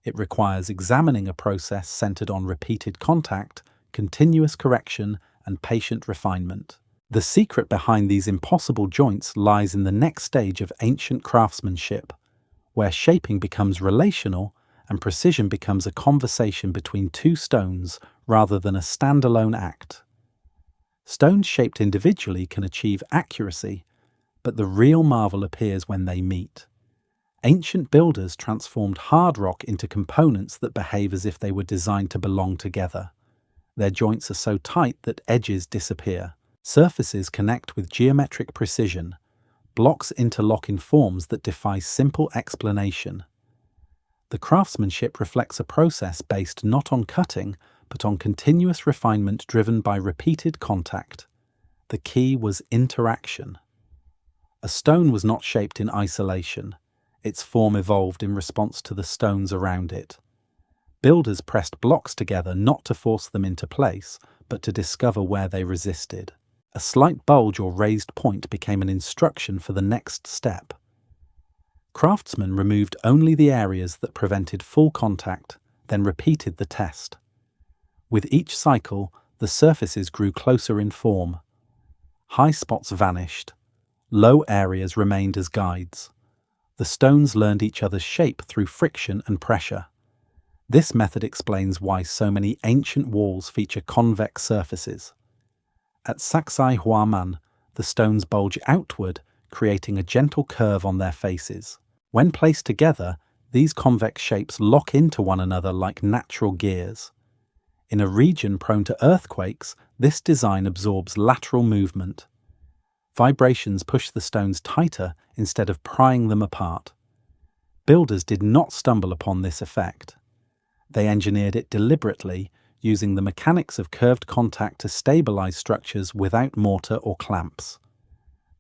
It requires examining a process centered on repeated contact, continuous correction, and patient refinement. The secret behind these impossible joints lies in the next stage of ancient craftsmanship, where shaping becomes relational and precision becomes a conversation between two stones rather than a standalone act. Stones shaped individually can achieve accuracy, but the real marvel appears when they meet. Ancient builders transformed hard rock into components that behave as if they were designed to belong together. Their joints are so tight that edges disappear. Surfaces connect with geometric precision. Blocks interlock in forms that defy simple explanation. The craftsmanship reflects a process based not on cutting, but on continuous refinement driven by repeated contact. The key was interaction. A stone was not shaped in isolation. Its form evolved in response to the stones around it. Builders pressed blocks together not to force them into place, but to discover where they resisted. A slight bulge or raised point became an instruction for the next step. Craftsmen removed only the areas that prevented full contact, then repeated the test. With each cycle, the surfaces grew closer in form. High spots vanished. Low areas remained as guides. The stones learned each other's shape through friction and pressure. This method explains why so many ancient walls feature convex surfaces. At Sacsayhuaman, the stones bulge outward, creating a gentle curve on their faces. When placed together, these convex shapes lock into one another like natural gears. In a region prone to earthquakes, this design absorbs lateral movement. Vibrations push the stones tighter instead of prying them apart. Builders did not stumble upon this effect. They engineered it deliberately, using the mechanics of curved contact to stabilize structures without mortar or clamps.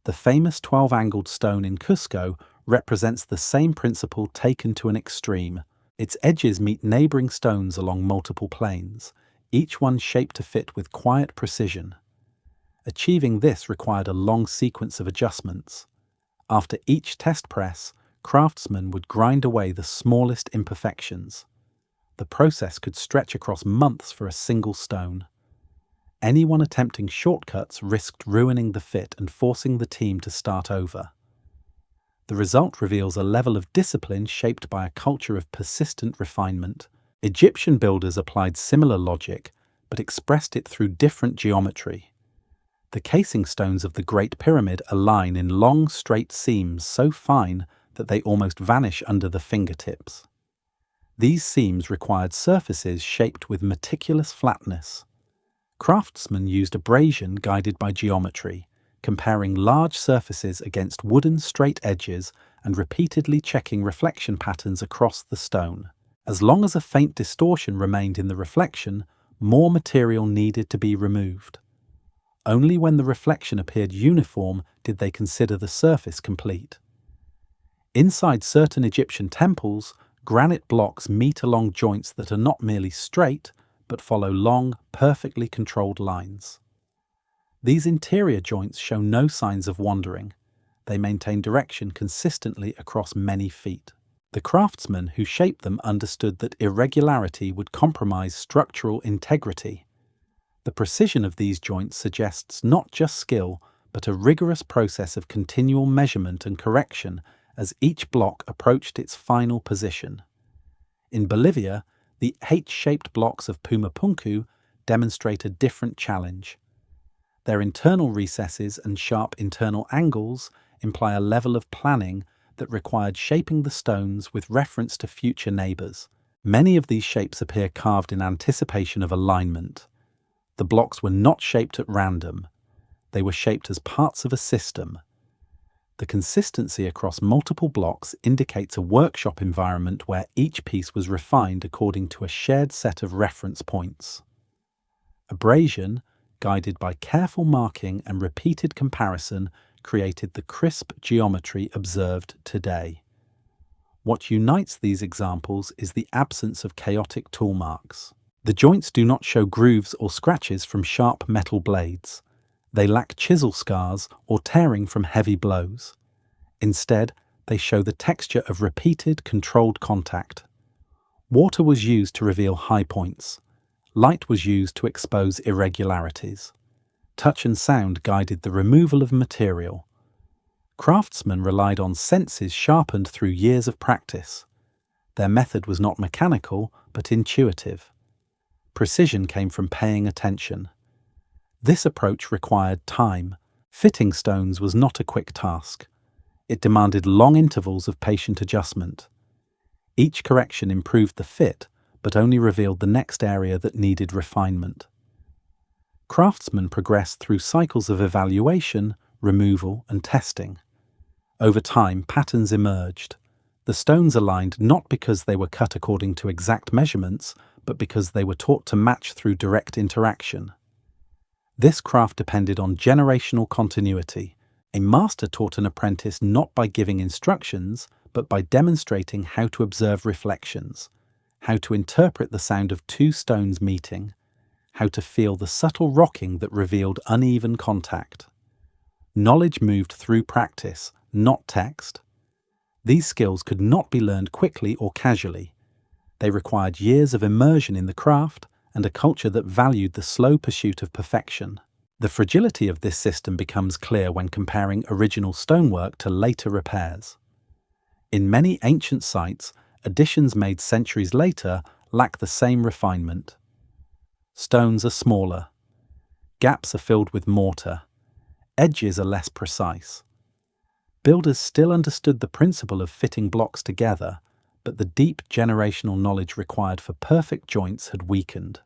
The famous 12-angled stone in Cusco represents the same principle taken to an extreme. Its edges meet neighboring stones along multiple planes, each one shaped to fit with quiet precision. Achieving this required a long sequence of adjustments. After each test press, craftsmen would grind away the smallest imperfections. The process could stretch across months for a single stone. Anyone attempting shortcuts risked ruining the fit and forcing the team to start over. The result reveals a level of discipline shaped by a culture of persistent refinement. Egyptian builders applied similar logic, but expressed it through different geometry. The casing stones of the Great Pyramid align in long, straight seams so fine that they almost vanish under the fingertips. These seams required surfaces shaped with meticulous flatness. Craftsmen used abrasion guided by geometry, comparing large surfaces against wooden straight edges and repeatedly checking reflection patterns across the stone. As long as a faint distortion remained in the reflection, more material needed to be removed. Only when the reflection appeared uniform did they consider the surface complete. Inside certain Egyptian temples, granite blocks meet along joints that are not merely straight, but follow long, perfectly controlled lines. These interior joints show no signs of wandering. They maintain direction consistently across many feet. The craftsmen who shaped them understood that irregularity would compromise structural integrity. The precision of these joints suggests not just skill, but a rigorous process of continual measurement and correction as each block approached its final position. In Bolivia, the H-shaped blocks of Pumapunku demonstrate a different challenge. Their internal recesses and sharp internal angles imply a level of planning that required shaping the stones with reference to future neighbours. Many of these shapes appear carved in anticipation of alignment. The blocks were not shaped at random. They were shaped as parts of a system. The consistency across multiple blocks indicates a workshop environment where each piece was refined according to a shared set of reference points. Abrasion, guided by careful marking and repeated comparison, created the crisp geometry observed today. What unites these examples is the absence of chaotic tool marks. The joints do not show grooves or scratches from sharp metal blades. They lack chisel scars or tearing from heavy blows. Instead, they show the texture of repeated, controlled contact. Water was used to reveal high points. Light was used to expose irregularities. Touch and sound guided the removal of material. Craftsmen relied on senses sharpened through years of practice. Their method was not mechanical, but intuitive. Precision came from paying attention. This approach required time. Fitting stones was not a quick task. It demanded long intervals of patient adjustment. Each correction improved the fit, but only revealed the next area that needed refinement. Craftsmen progressed through cycles of evaluation, removal, and testing. Over time, patterns emerged. The stones aligned not because they were cut according to exact measurements, but because they were taught to match through direct interaction. This craft depended on generational continuity. A master taught an apprentice not by giving instructions, but by demonstrating how to observe reflections, how to interpret the sound of two stones meeting, how to feel the subtle rocking that revealed uneven contact. Knowledge moved through practice, not text. These skills could not be learned quickly or casually. They required years of immersion in the craft and a culture that valued the slow pursuit of perfection. The fragility of this system becomes clear when comparing original stonework to later repairs. In many ancient sites, additions made centuries later lack the same refinement. Stones are smaller. Gaps are filled with mortar. Edges are less precise. Builders still understood the principle of fitting blocks together, but the deep generational knowledge required for perfect joints had weakened.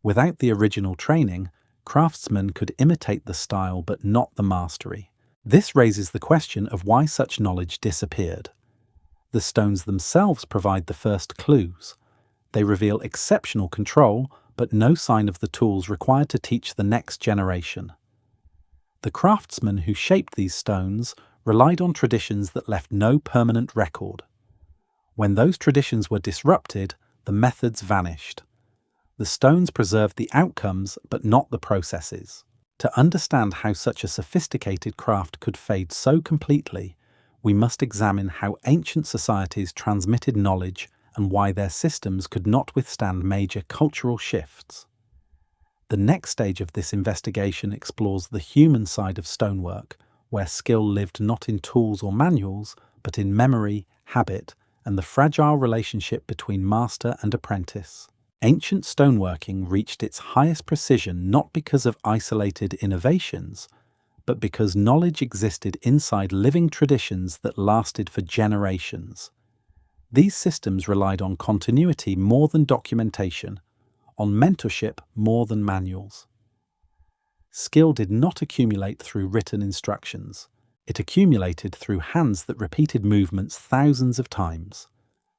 Without the original training, craftsmen could imitate the style but not the mastery. This raises the question of why such knowledge disappeared. The stones themselves provide the first clues. They reveal exceptional control, but no sign of the tools required to teach the next generation. The craftsmen who shaped these stones relied on traditions that left no permanent record. When those traditions were disrupted, the methods vanished. The stones preserved the outcomes, but not the processes. To understand how such a sophisticated craft could fade so completely, we must examine how ancient societies transmitted knowledge and why their systems could not withstand major cultural shifts. The next stage of this investigation explores the human side of stonework, where skill lived not in tools or manuals, but in memory, habit, and the fragile relationship between master and apprentice. Ancient stoneworking reached its highest precision not because of isolated innovations, but because knowledge existed inside living traditions that lasted for generations. These systems relied on continuity more than documentation, on mentorship more than manuals. Skill did not accumulate through written instructions. It accumulated through hands that repeated movements thousands of times,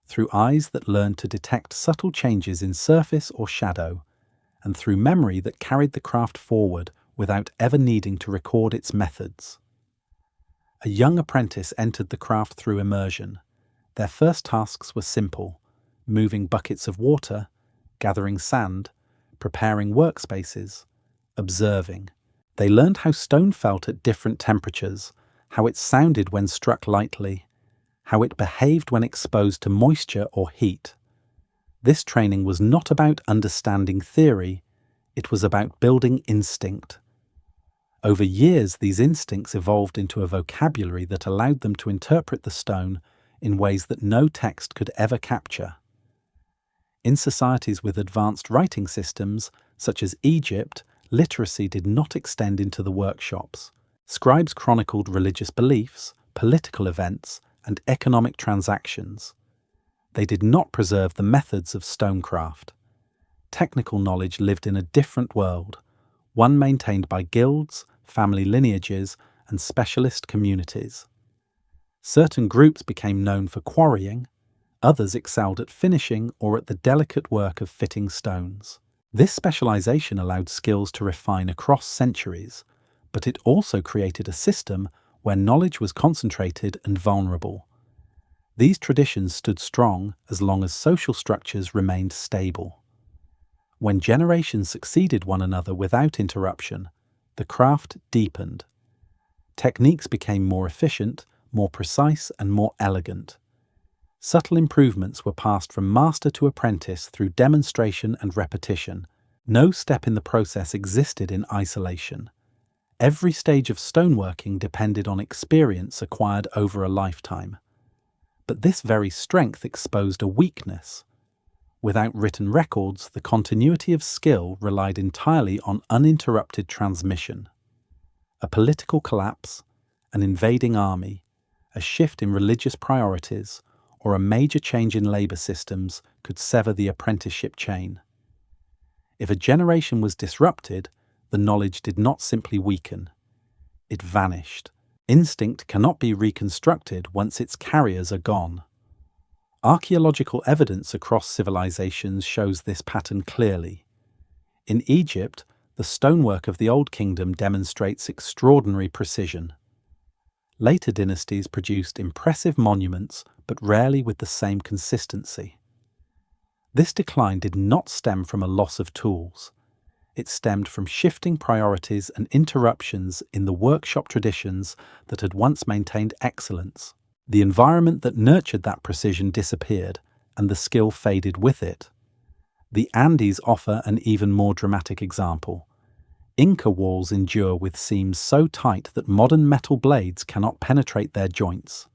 through eyes that learned to detect subtle changes in surface or shadow, and through memory that carried the craft forward without ever needing to record its methods. A young apprentice entered the craft through immersion. Their first tasks were simple: moving buckets of water, gathering sand, preparing workspaces, observing. They learned how stone felt at different temperatures, how it sounded when struck lightly, how it behaved when exposed to moisture or heat. This training was not about understanding theory, it was about building instinct. Over years, these instincts evolved into a vocabulary that allowed them to interpret the stone in ways that no text could ever capture. In societies with advanced writing systems, such as Egypt, literacy did not extend into the workshops. Scribes chronicled religious beliefs, political events, and economic transactions. They did not preserve the methods of stonecraft. Technical knowledge lived in a different world, one maintained by guilds, family lineages, and specialist communities. Certain groups became known for quarrying, others excelled at finishing or at the delicate work of fitting stones. This specialization allowed skills to refine across centuries, but it also created a system where knowledge was concentrated and vulnerable. These traditions stood strong as long as social structures remained stable. When generations succeeded one another without interruption, the craft deepened. Techniques became more efficient, more precise, and more elegant. Subtle improvements were passed from master to apprentice through demonstration and repetition. No step in the process existed in isolation. Every stage of stoneworking depended on experience acquired over a lifetime. But this very strength exposed a weakness. Without written records, the continuity of skill relied entirely on uninterrupted transmission. A political collapse, an invading army, a shift in religious priorities, or a major change in labor systems could sever the apprenticeship chain. If a generation was disrupted, the knowledge did not simply weaken. It vanished. Instinct cannot be reconstructed once its carriers are gone. Archaeological evidence across civilizations shows this pattern clearly. In Egypt, the stonework of the Old Kingdom demonstrates extraordinary precision. Later dynasties produced impressive monuments, but rarely with the same consistency. This decline did not stem from a loss of tools. It stemmed from shifting priorities and interruptions in the workshop traditions that had once maintained excellence. The environment that nurtured that precision disappeared, and the skill faded with it. The Andes offer an even more dramatic example. Inca walls endure with seams so tight that modern metal blades cannot penetrate their joints.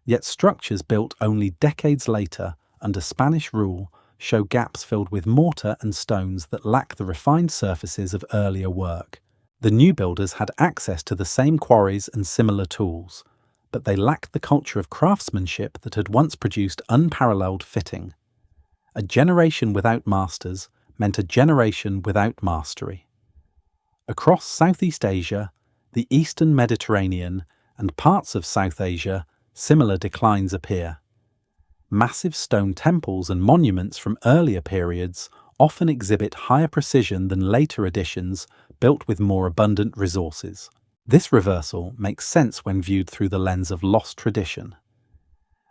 Yet structures built only decades later, under Spanish rule, show gaps filled with mortar and stones that lack the refined surfaces of earlier work. The new builders had access to the same quarries and similar tools, but they lacked the culture of craftsmanship that had once produced unparalleled fitting. A generation without masters meant a generation without mastery. Across Southeast Asia, the Eastern Mediterranean, and parts of South Asia, similar declines appear. Massive stone temples and monuments from earlier periods often exhibit higher precision than later additions built with more abundant resources. This reversal makes sense when viewed through the lens of lost tradition.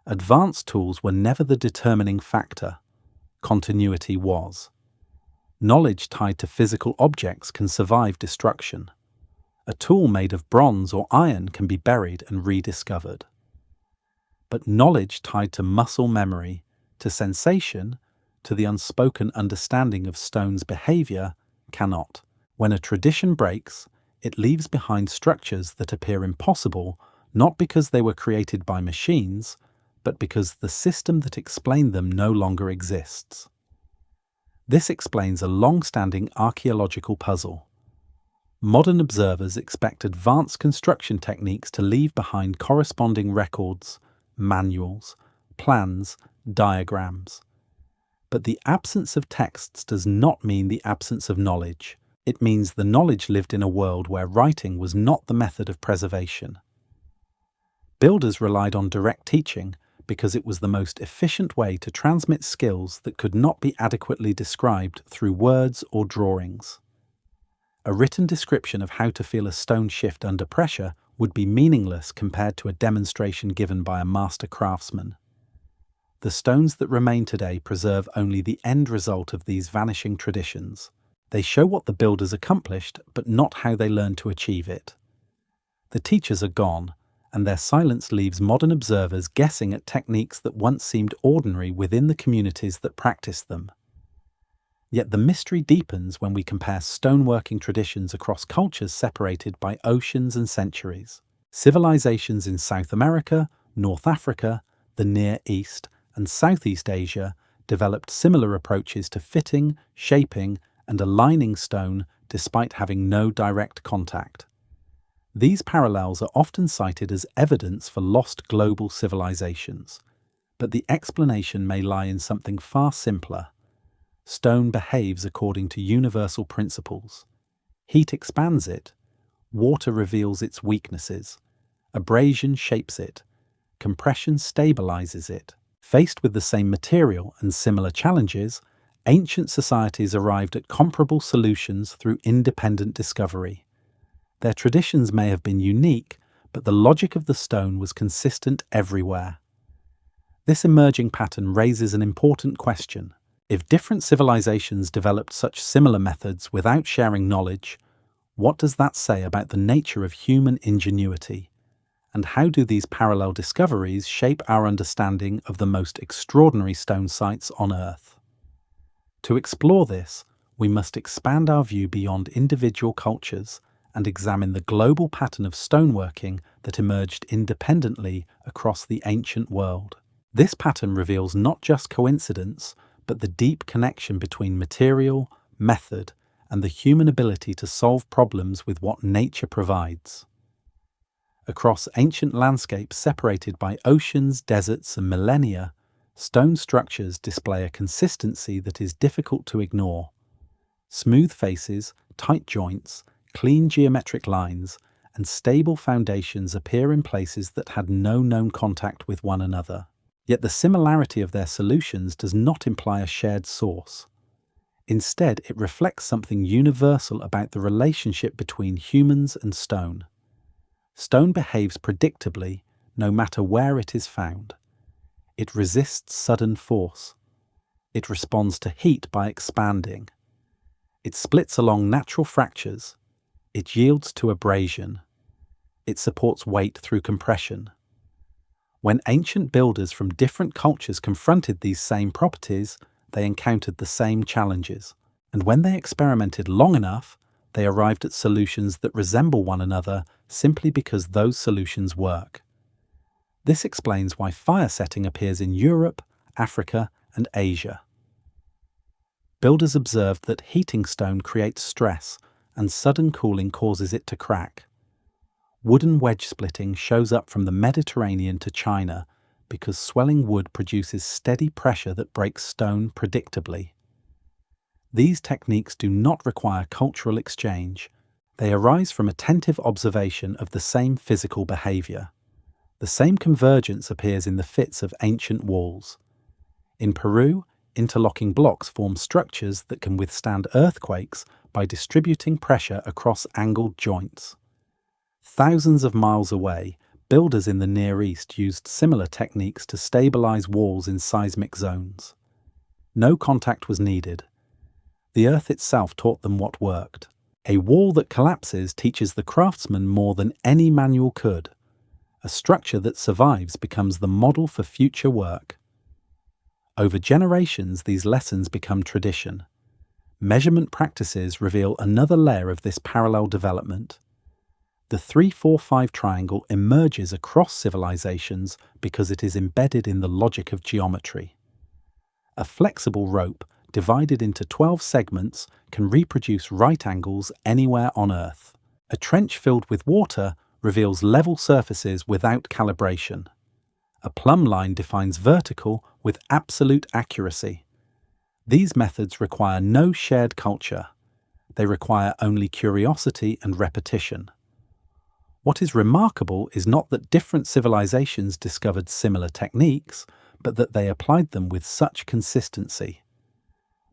Advanced tools were never the determining factor. Continuity was. Knowledge tied to physical objects can survive destruction. A tool made of bronze or iron can be buried and rediscovered. But knowledge tied to muscle memory, to sensation, to the unspoken understanding of stone's behavior cannot. When a tradition breaks, it leaves behind structures that appear impossible, not because they were created by machines, but because the system that explained them no longer exists. This explains a long-standing archaeological puzzle. Modern observers expect advanced construction techniques to leave behind corresponding records, manuals, plans, diagrams. But the absence of texts does not mean the absence of knowledge. It means the knowledge lived in a world where writing was not the method of preservation. Builders relied on direct teaching because it was the most efficient way to transmit skills that could not be adequately described through words or drawings. A written description of how to feel a stone shift under pressure would be meaningless compared to a demonstration given by a master craftsman. The stones that remain today preserve only the end result of these vanishing traditions. They show what the builders accomplished, but not how they learned to achieve it. The teachers are gone, and their silence leaves modern observers guessing at techniques that once seemed ordinary within the communities that practiced them. Yet the mystery deepens when we compare stoneworking traditions across cultures separated by oceans and centuries. Civilizations in South America, North Africa, the Near East, and Southeast Asia developed similar approaches to fitting, shaping, and aligning stone despite having no direct contact. These parallels are often cited as evidence for lost global civilizations, but the explanation may lie in something far simpler. Stone behaves according to universal principles. Heat expands it, water reveals its weaknesses, abrasion shapes it, compression stabilizes it. Faced with the same material and similar challenges, ancient societies arrived at comparable solutions through independent discovery. Their traditions may have been unique, but the logic of the stone was consistent everywhere. This emerging pattern raises an important question. If different civilizations developed such similar methods without sharing knowledge, what does that say about the nature of human ingenuity? And how do these parallel discoveries shape our understanding of the most extraordinary stone sites on Earth? To explore this, we must expand our view beyond individual cultures and examine the global pattern of stoneworking that emerged independently across the ancient world. This pattern reveals not just coincidence, but the deep connection between material, method, and the human ability to solve problems with what nature provides. Across ancient landscapes separated by oceans, deserts, and millennia, stone structures display a consistency that is difficult to ignore. Smooth faces, tight joints, clean geometric lines, and stable foundations appear in places that had no known contact with one another. Yet the similarity of their solutions does not imply a shared source. Instead, it reflects something universal about the relationship between humans and stone. Stone behaves predictably, no matter where it is found. It resists sudden force. It responds to heat by expanding. It splits along natural fractures. It yields to abrasion. It supports weight through compression. When ancient builders from different cultures confronted these same properties, they encountered the same challenges. And when they experimented long enough, they arrived at solutions that resemble one another simply because those solutions work. This explains why fire setting appears in Europe, Africa, and Asia. Builders observed that heating stone creates stress, and sudden cooling causes it to crack. Wooden wedge splitting shows up from the Mediterranean to China because swelling wood produces steady pressure that breaks stone predictably. These techniques do not require cultural exchange. They arise from attentive observation of the same physical behavior. The same convergence appears in the fits of ancient walls. In Peru, interlocking blocks form structures that can withstand earthquakes by distributing pressure across angled joints. Thousands of miles away, builders in the Near East used similar techniques to stabilize walls in seismic zones. No contact was needed. The earth itself taught them what worked. A wall that collapses teaches the craftsman more than any manual could. A structure that survives becomes the model for future work. Over generations, these lessons become tradition. Measurement practices reveal another layer of this parallel development. The 3-4-5 triangle emerges across civilizations because it is embedded in the logic of geometry. A flexible rope, divided into 12 segments, can reproduce right angles anywhere on Earth. A trench filled with water reveals level surfaces without calibration. A plumb line defines vertical with absolute accuracy. These methods require no shared culture. They require only curiosity and repetition. What is remarkable is not that different civilizations discovered similar techniques, but that they applied them with such consistency.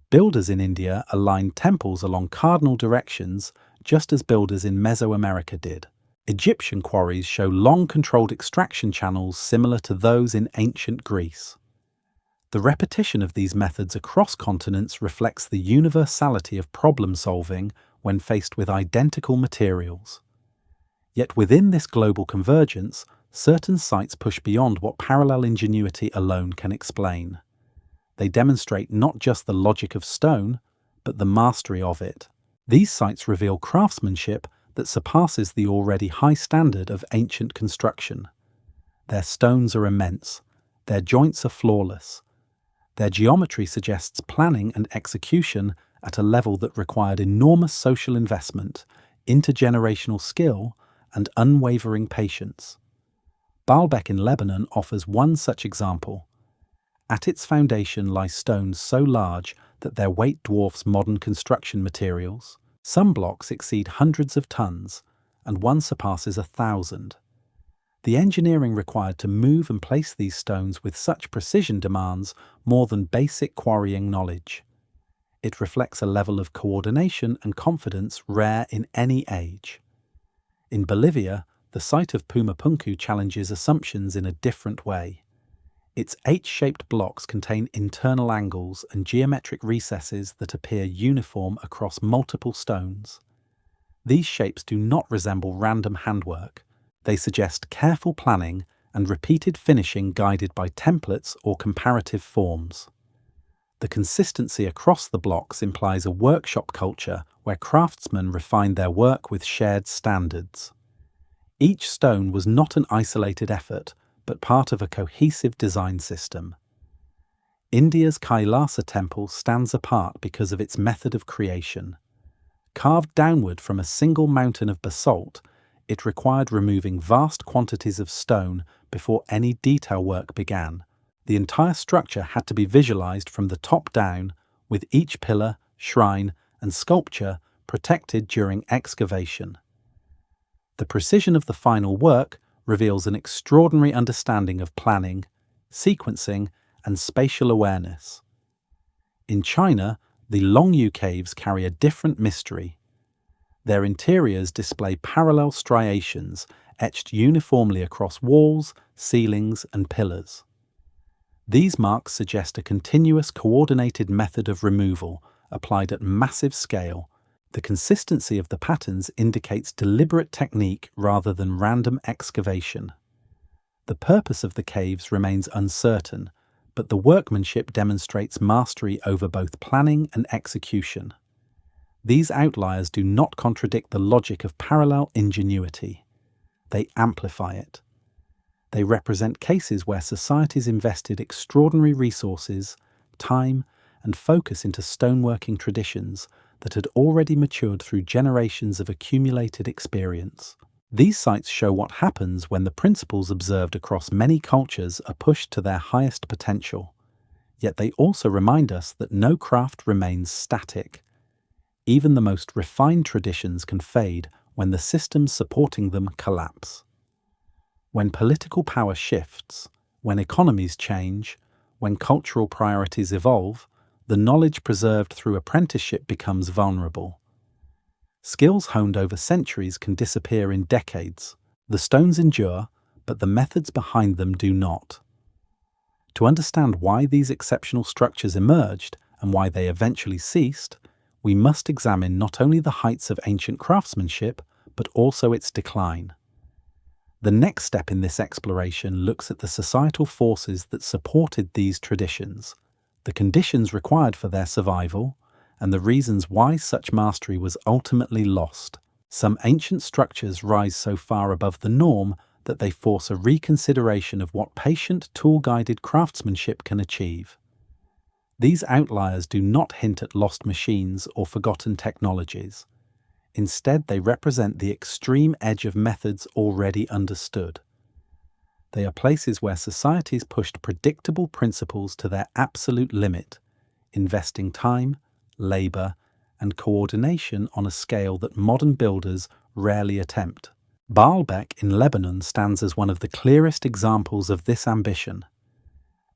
Builders in India aligned temples along cardinal directions, just as builders in Mesoamerica did. Egyptian quarries show long-controlled extraction channels similar to those in ancient Greece. The repetition of these methods across continents reflects the universality of problem-solving when faced with identical materials. Yet within this global convergence, certain sites push beyond what parallel ingenuity alone can explain. They demonstrate not just the logic of stone, but the mastery of it. These sites reveal craftsmanship that surpasses the already high standard of ancient construction. Their stones are immense. Their joints are flawless. Their geometry suggests planning and execution at a level that required enormous social investment, intergenerational skill, and unwavering patience. Baalbek in Lebanon offers one such example. At its foundation lie stones so large that their weight dwarfs modern construction materials. Some blocks exceed hundreds of tons, and one surpasses 1,000. The engineering required to move and place these stones with such precision demands more than basic quarrying knowledge. It reflects a level of coordination and confidence rare in any age. In Bolivia, the site of Pumapunku challenges assumptions in a different way. Its H-shaped blocks contain internal angles and geometric recesses that appear uniform across multiple stones. These shapes do not resemble random handwork. They suggest careful planning and repeated finishing guided by templates or comparative forms. The consistency across the blocks implies a workshop culture where craftsmen refine their work with shared standards. Each stone was not an isolated effort, but part of a cohesive design system. India's Kailasa temple stands apart because of its method of creation. Carved downward from a single mountain of basalt, it required removing vast quantities of stone before any detail work began. The entire structure had to be visualized from the top down, with each pillar, shrine, and sculpture protected during excavation. The precision of the final work reveals an extraordinary understanding of planning, sequencing, and spatial awareness. In China, the Longyu caves carry a different mystery. Their interiors display parallel striations etched uniformly across walls, ceilings, and pillars. These marks suggest a continuous, coordinated method of removal applied at massive scale. The consistency of the patterns indicates deliberate technique rather than random excavation. The purpose of the caves remains uncertain, but the workmanship demonstrates mastery over both planning and execution. These outliers do not contradict the logic of parallel ingenuity. They amplify it. They represent cases where societies invested extraordinary resources, time, and focus into stoneworking traditions that had already matured through generations of accumulated experience. These sites show what happens when the principles observed across many cultures are pushed to their highest potential. Yet they also remind us that no craft remains static. Even the most refined traditions can fade when the systems supporting them collapse. When political power shifts, when economies change, when cultural priorities evolve, the knowledge preserved through apprenticeship becomes vulnerable. Skills honed over centuries can disappear in decades. The stones endure, but the methods behind them do not. To understand why these exceptional structures emerged and why they eventually ceased, we must examine not only the heights of ancient craftsmanship, but also its decline. The next step in this exploration looks at the societal forces that supported these traditions, the conditions required for their survival, and the reasons why such mastery was ultimately lost. Some ancient structures rise so far above the norm that they force a reconsideration of what patient, tool-guided craftsmanship can achieve. These outliers do not hint at lost machines or forgotten technologies. Instead, they represent the extreme edge of methods already understood. They are places where societies pushed predictable principles to their absolute limit, investing time, labor, and coordination on a scale that modern builders rarely attempt. Baalbek in Lebanon stands as one of the clearest examples of this ambition.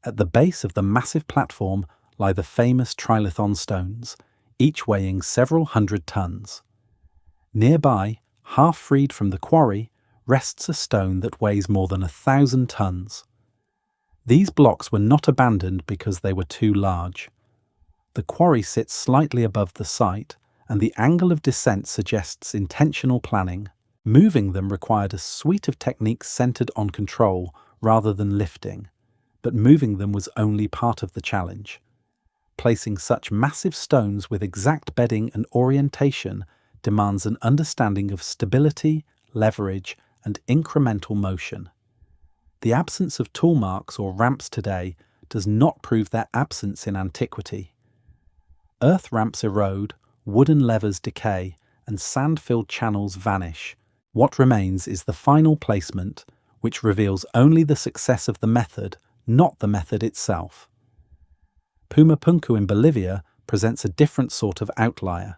At the base of the massive platform lie the famous trilithon stones, each weighing several hundred tons. Nearby, half freed from the quarry, rests a stone that weighs more than 1,000 tons. These blocks were not abandoned because they were too large. The quarry sits slightly above the site, and the angle of descent suggests intentional planning. Moving them required a suite of techniques centered on control rather than lifting, but moving them was only part of the challenge. Placing such massive stones with exact bedding and orientation demands an understanding of stability, leverage, and incremental motion. The absence of tool marks or ramps today does not prove their absence in antiquity. Earth ramps erode, wooden levers decay, and sand-filled channels vanish. What remains is the final placement, which reveals only the success of the method, not the method itself. Pumapunku in Bolivia presents a different sort of outlier.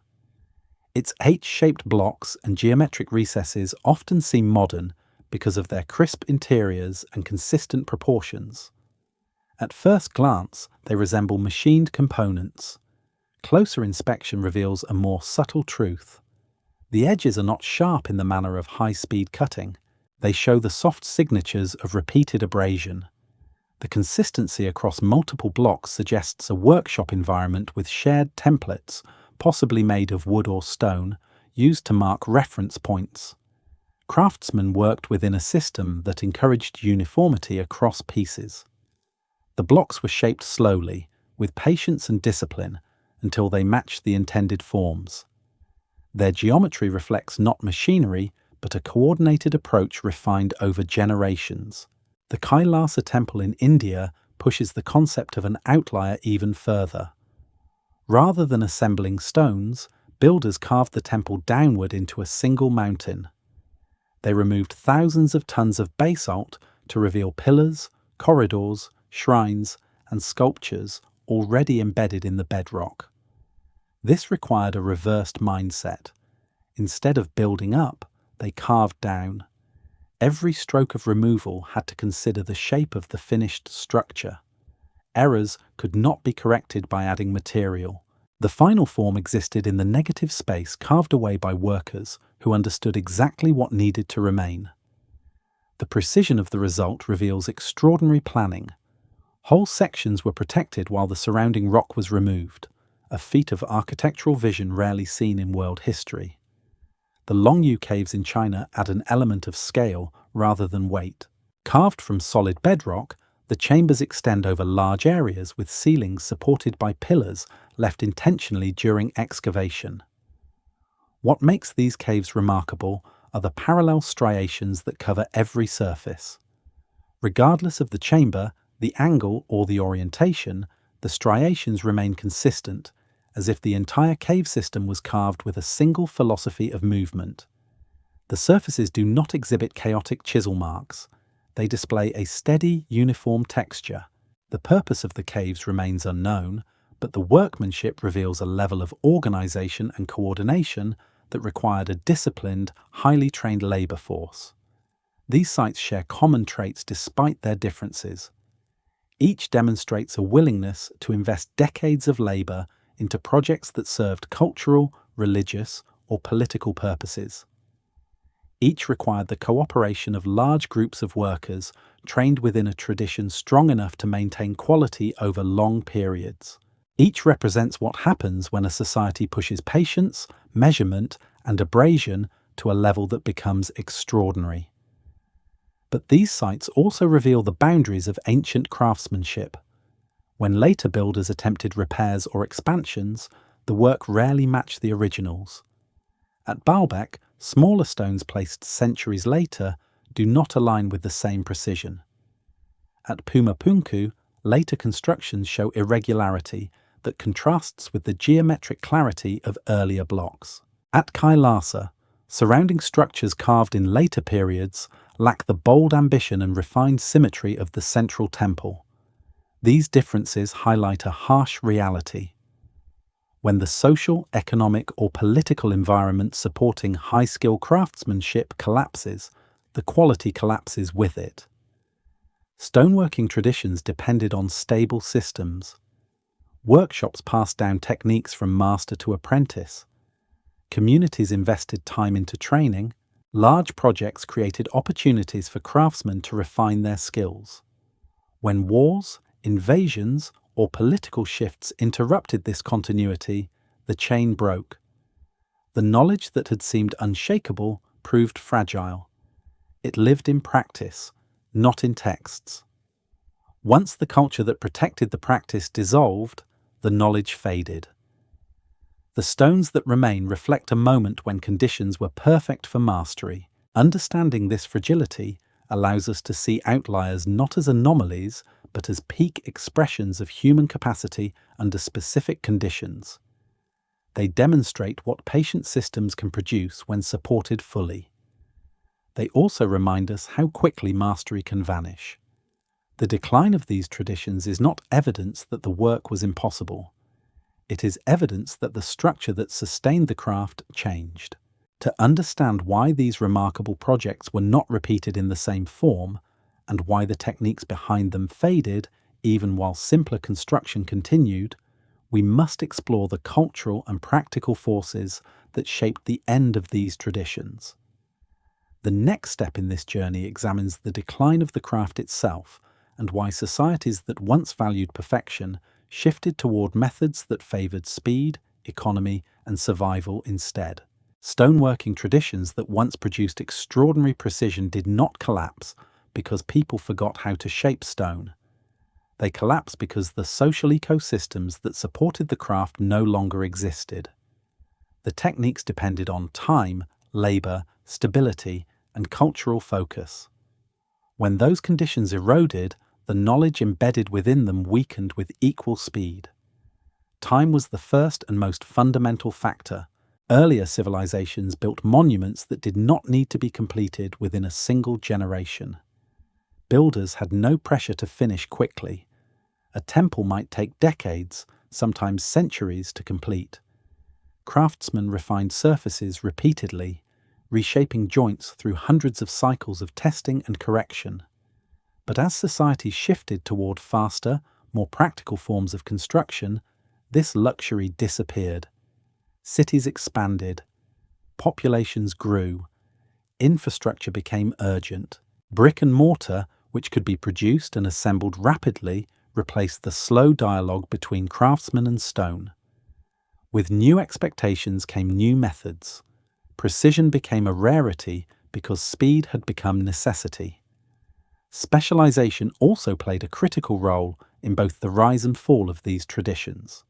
Its H-shaped blocks and geometric recesses often seem modern because of their crisp interiors and consistent proportions. At first glance, they resemble machined components. Closer inspection reveals a more subtle truth. The edges are not sharp in the manner of high-speed cutting. They show the soft signatures of repeated abrasion. The consistency across multiple blocks suggests a workshop environment with shared templates, possibly made of wood or stone, used to mark reference points. Craftsmen worked within a system that encouraged uniformity across pieces. The blocks were shaped slowly, with patience and discipline, until they matched the intended forms. Their geometry reflects not machinery, but a coordinated approach refined over generations. The Kailasa temple in India pushes the concept of an outlier even further. Rather than assembling stones, builders carved the temple downward into a single mountain. They removed thousands of tons of basalt to reveal pillars, corridors, shrines, and sculptures already embedded in the bedrock. This required a reversed mindset. Instead of building up, they carved down. Every stroke of removal had to consider the shape of the finished structure. Errors could not be corrected by adding material. The final form existed in the negative space carved away by workers who understood exactly what needed to remain. The precision of the result reveals extraordinary planning. Whole sections were protected while the surrounding rock was removed, a feat of architectural vision rarely seen in world history. The Longyu caves in China add an element of scale rather than weight. Carved from solid bedrock, the chambers extend over large areas with ceilings supported by pillars left intentionally during excavation. What makes these caves remarkable are the parallel striations that cover every surface. Regardless of the chamber, the angle, or the orientation, the striations remain consistent, as if the entire cave system was carved with a single philosophy of movement. The surfaces do not exhibit chaotic chisel marks. They display a steady, uniform texture. The purpose of the caves remains unknown, but the workmanship reveals a level of organization and coordination that required a disciplined, highly trained labor force. These sites share common traits despite their differences. Each demonstrates a willingness to invest decades of labor into projects that served cultural, religious, or political purposes. Each required the cooperation of large groups of workers trained within a tradition strong enough to maintain quality over long periods. Each represents what happens when a society pushes patience, measurement, and abrasion to a level that becomes extraordinary. But these sites also reveal the boundaries of ancient craftsmanship. When later builders attempted repairs or expansions, the work rarely matched the originals. At Baalbek, smaller stones placed centuries later do not align with the same precision. At Pumapunku, later constructions show irregularity that contrasts with the geometric clarity of earlier blocks. At Kailasa, surrounding structures carved in later periods lack the bold ambition and refined symmetry of the central temple. These differences highlight a harsh reality. When the social, economic, or political environment supporting high-skill craftsmanship collapses, the quality collapses with it. Stoneworking traditions depended on stable systems. Workshops passed down techniques from master to apprentice. Communities invested time into training. Large projects created opportunities for craftsmen to refine their skills. When wars, invasions, or political shifts interrupted this continuity, the chain broke. The knowledge that had seemed unshakable proved fragile. It lived in practice, not in texts. Once the culture that protected the practice dissolved, the knowledge faded. The stones that remain reflect a moment when conditions were perfect for mastery. Understanding this fragility allows us to see outliers not as anomalies, but as peak expressions of human capacity under specific conditions. They demonstrate what patient systems can produce when supported fully. They also remind us how quickly mastery can vanish. The decline of these traditions is not evidence that the work was impossible. It is evidence that the structure that sustained the craft changed. To understand why these remarkable projects were not repeated in the same form, and why the techniques behind them faded even while simpler construction continued, we must explore the cultural and practical forces that shaped the end of these traditions. The next step in this journey examines the decline of the craft itself and why societies that once valued perfection shifted toward methods that favored speed, economy, and survival instead. Stoneworking traditions that once produced extraordinary precision did not collapse because people forgot how to shape stone. They collapsed because the social ecosystems that supported the craft no longer existed. The techniques depended on time, labor, stability, and cultural focus. When those conditions eroded, the knowledge embedded within them weakened with equal speed. Time was the first and most fundamental factor. Earlier civilizations built monuments that did not need to be completed within a single generation. Builders had no pressure to finish quickly. A temple might take decades, sometimes centuries, to complete. Craftsmen refined surfaces repeatedly, reshaping joints through hundreds of cycles of testing and correction. But as society shifted toward faster, more practical forms of construction, this luxury disappeared. Cities expanded, populations grew, infrastructure became urgent. Brick and mortar, which could be produced and assembled rapidly, replaced the slow dialogue between craftsman and stone. With new expectations came new methods. Precision became a rarity because speed had become necessity. Specialization also played a critical role in both the rise and fall of these traditions.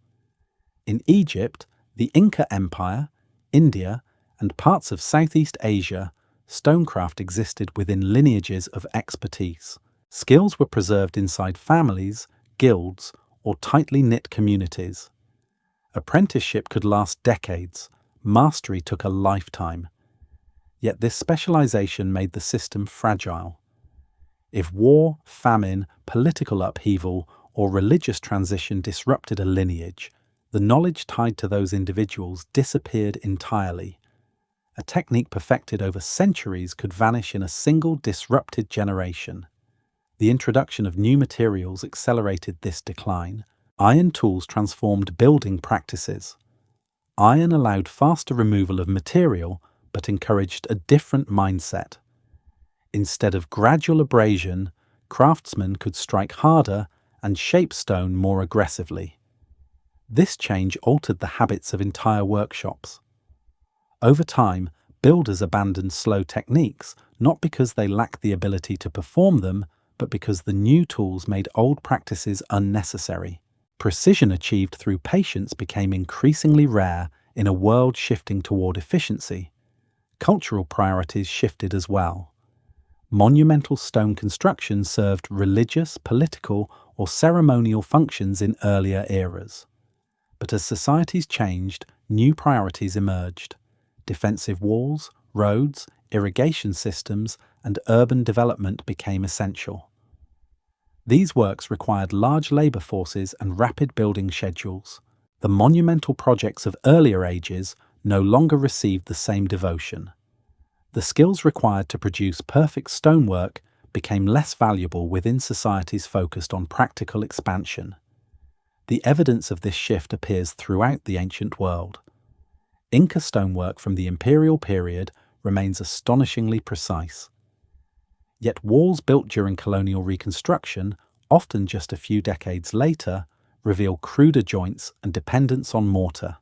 In Egypt, the Inca Empire, India, and parts of Southeast Asia, stonecraft existed within lineages of expertise. Skills were preserved inside families, guilds, or tightly knit communities. Apprenticeship could last decades, mastery took a lifetime. Yet this specialization made the system fragile. If war, famine, political upheaval, or religious transition disrupted a lineage, the knowledge tied to those individuals disappeared entirely. A technique perfected over centuries could vanish in a single disrupted generation. The introduction of new materials accelerated this decline. Iron tools transformed building practices. Iron allowed faster removal of material, but encouraged a different mindset. Instead of gradual abrasion, craftsmen could strike harder and shape stone more aggressively. This change altered the habits of entire workshops. Over time, builders abandoned slow techniques, not because they lacked the ability to perform them, but because the new tools made old practices unnecessary. Precision achieved through patience became increasingly rare in a world shifting toward efficiency. Cultural priorities shifted as well. Monumental stone construction served religious, political, or ceremonial functions in earlier eras. But as societies changed, new priorities emerged. Defensive walls, roads, irrigation systems, and urban development became essential. These works required large labor forces and rapid building schedules. The monumental projects of earlier ages no longer received the same devotion. The skills required to produce perfect stonework became less valuable within societies focused on practical expansion. The evidence of this shift appears throughout the ancient world. Inca stonework from the imperial period remains astonishingly precise. Yet walls built during colonial reconstruction, often just a few decades later, reveal cruder joints and dependence on mortar.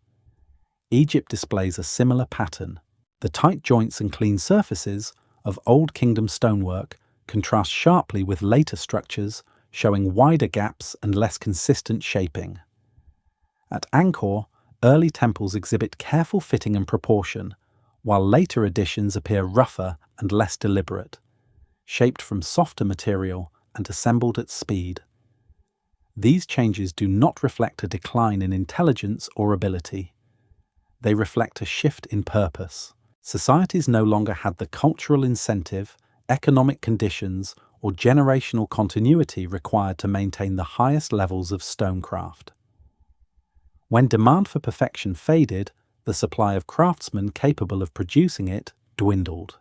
Egypt displays a similar pattern. The tight joints and clean surfaces of Old Kingdom stonework contrast sharply with later structures, showing wider gaps and less consistent shaping. At Angkor, early temples exhibit careful fitting and proportion, while later additions appear rougher and less deliberate, shaped from softer material and assembled at speed. These changes do not reflect a decline in intelligence or ability. They reflect a shift in purpose. Societies no longer had the cultural incentive, economic conditions, or generational continuity required to maintain the highest levels of stonecraft. When demand for perfection faded, the supply of craftsmen capable of producing it dwindled.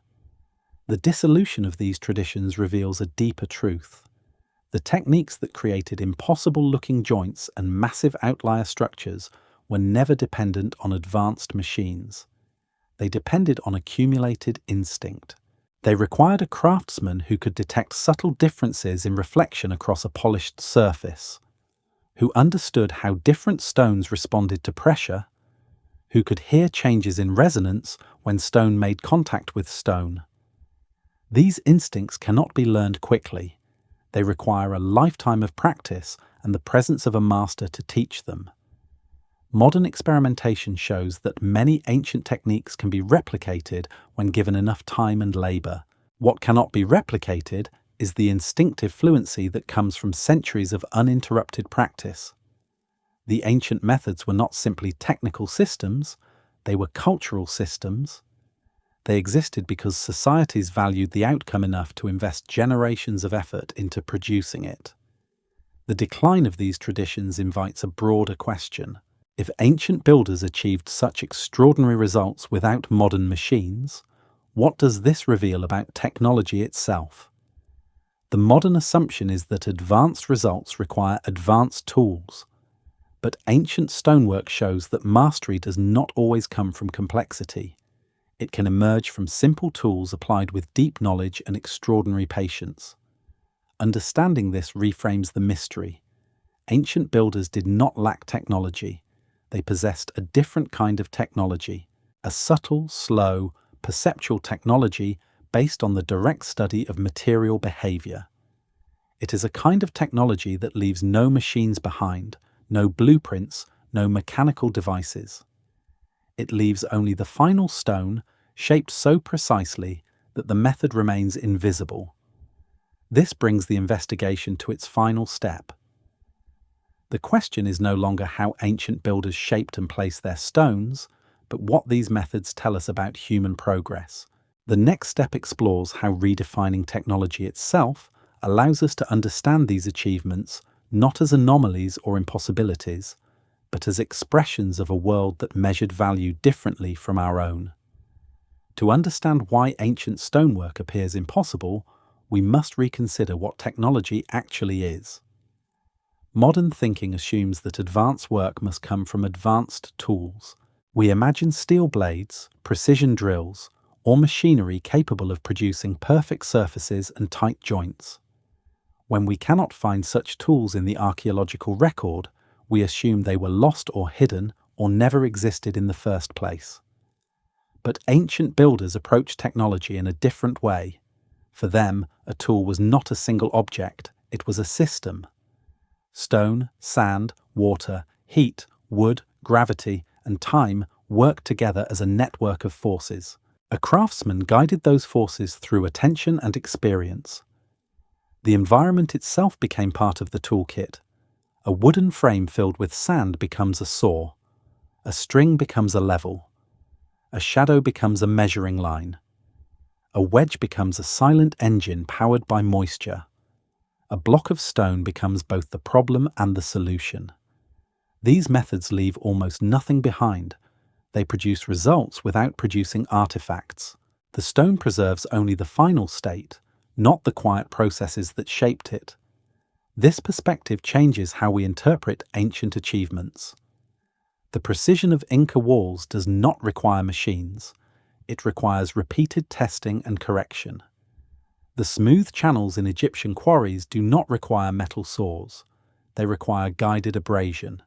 The dissolution of these traditions reveals a deeper truth. The techniques that created impossible-looking joints and massive outlier structures were never dependent on advanced machines. They depended on accumulated instinct. They required a craftsman who could detect subtle differences in reflection across a polished surface, who understood how different stones responded to pressure, who could hear changes in resonance when stone made contact with stone. These instincts cannot be learned quickly. They require a lifetime of practice and the presence of a master to teach them. Modern experimentation shows that many ancient techniques can be replicated when given enough time and labor. What cannot be replicated is the instinctive fluency that comes from centuries of uninterrupted practice. The ancient methods were not simply technical systems, They were cultural systems. They existed because societies valued the outcome enough to invest generations of effort into producing it. The decline of these traditions invites a broader question. If ancient builders achieved such extraordinary results without modern machines, what does this reveal about technology itself? The modern assumption is that advanced results require advanced tools, but ancient stonework shows that mastery does not always come from complexity. It can emerge from simple tools applied with deep knowledge and extraordinary patience. Understanding this reframes the mystery. Ancient builders did not lack technology. They possessed a different kind of technology, a subtle, slow, perceptual technology based on the direct study of material behavior. It is a kind of technology that leaves no machines behind, no blueprints, no mechanical devices. It leaves only the final stone, shaped so precisely that the method remains invisible. This brings the investigation to its final step. The question is no longer how ancient builders shaped and placed their stones, but what these methods tell us about human progress. The next step explores how redefining technology itself allows us to understand these achievements not as anomalies or impossibilities, but as expressions of a world that measured value differently from our own. To understand why ancient stonework appears impossible, we must reconsider what technology actually is. Modern thinking assumes that advanced work must come from advanced tools. We imagine steel blades, precision drills, or machinery capable of producing perfect surfaces and tight joints. When we cannot find such tools in the archaeological record, we assume they were lost or hidden or never existed in the first place. But ancient builders approached technology in a different way. For them, a tool was not a single object, it was a system. Stone, sand, water, heat, wood, gravity, and time worked together as a network of forces. A craftsman guided those forces through attention and experience. The environment itself became part of the toolkit. A wooden frame filled with sand becomes a saw. A string becomes a level. A shadow becomes a measuring line. A wedge becomes a silent engine powered by moisture. A block of stone becomes both the problem and the solution. These methods leave almost nothing behind. They produce results without producing artifacts. The stone preserves only the final state, not the quiet processes that shaped it. This perspective changes how we interpret ancient achievements. The precision of Inca walls does not require machines. It requires repeated testing and correction. The smooth channels in Egyptian quarries do not require metal saws. They require guided abrasion.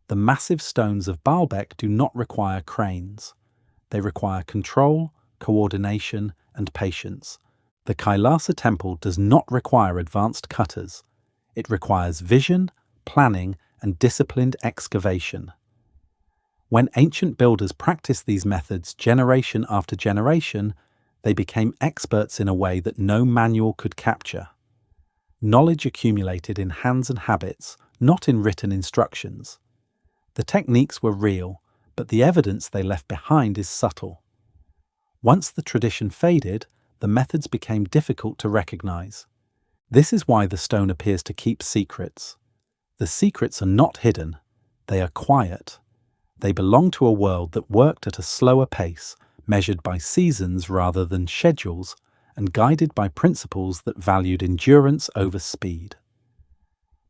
The massive stones of Baalbek do not require cranes. They require control, coordination, and patience. The Kailasa temple does not require advanced cutters. It requires vision, planning, and disciplined excavation. When ancient builders practiced these methods generation after generation, they became experts in a way that no manual could capture. Knowledge accumulated in hands and habits, not in written instructions. The techniques were real, but the evidence they left behind is subtle. Once the tradition faded, the methods became difficult to recognize. This is why the stone appears to keep secrets. The secrets are not hidden, they are quiet. They belong to a world that worked at a slower pace, measured by seasons rather than schedules, and guided by principles that valued endurance over speed.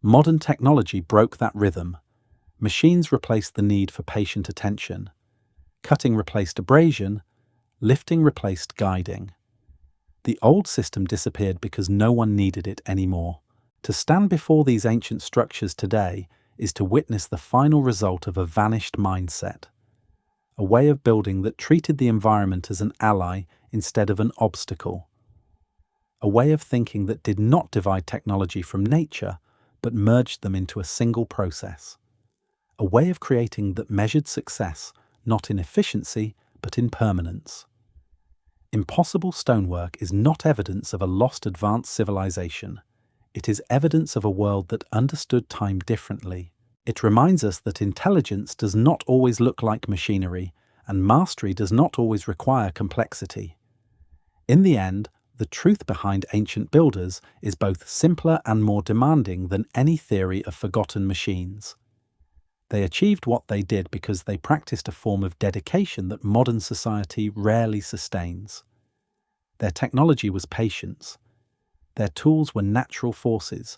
Modern technology broke that rhythm. Machines replaced the need for patient attention. Cutting replaced abrasion. Lifting replaced guiding. The old system disappeared because no one needed it anymore. To stand before these ancient structures today is to witness the final result of a vanished mindset. A way of building that treated the environment as an ally instead of an obstacle. A way of thinking that did not divide technology from nature, but merged them into a single process. A way of creating that measured success not in efficiency, but in permanence. Impossible stonework is not evidence of a lost advanced civilization. It is evidence of a world that understood time differently. It reminds us that intelligence does not always look like machinery, and mastery does not always require complexity. In the end, the truth behind ancient builders is both simpler and more demanding than any theory of forgotten machines. They achieved what they did because they practiced a form of dedication that modern society rarely sustains. Their technology was patience. Their tools were natural forces.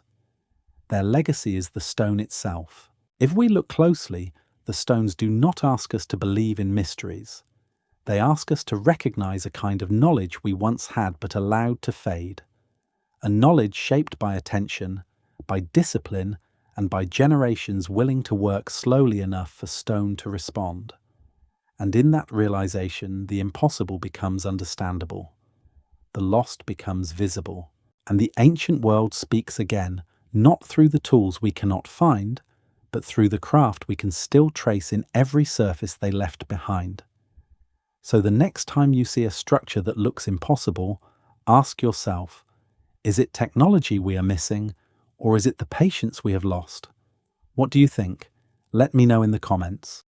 Their legacy is the stone itself. If we look closely, the stones do not ask us to believe in mysteries. They ask us to recognize a kind of knowledge we once had but allowed to fade. A knowledge shaped by attention, by discipline, and by generations willing to work slowly enough for stone to respond. And in that realization, the impossible becomes understandable. The lost becomes visible. And the ancient world speaks again, not through the tools we cannot find, but through the craft we can still trace in every surface they left behind. So the next time you see a structure that looks impossible, ask yourself, is it technology we are missing, or is it the patience we have lost? What do you think? Let me know in the comments.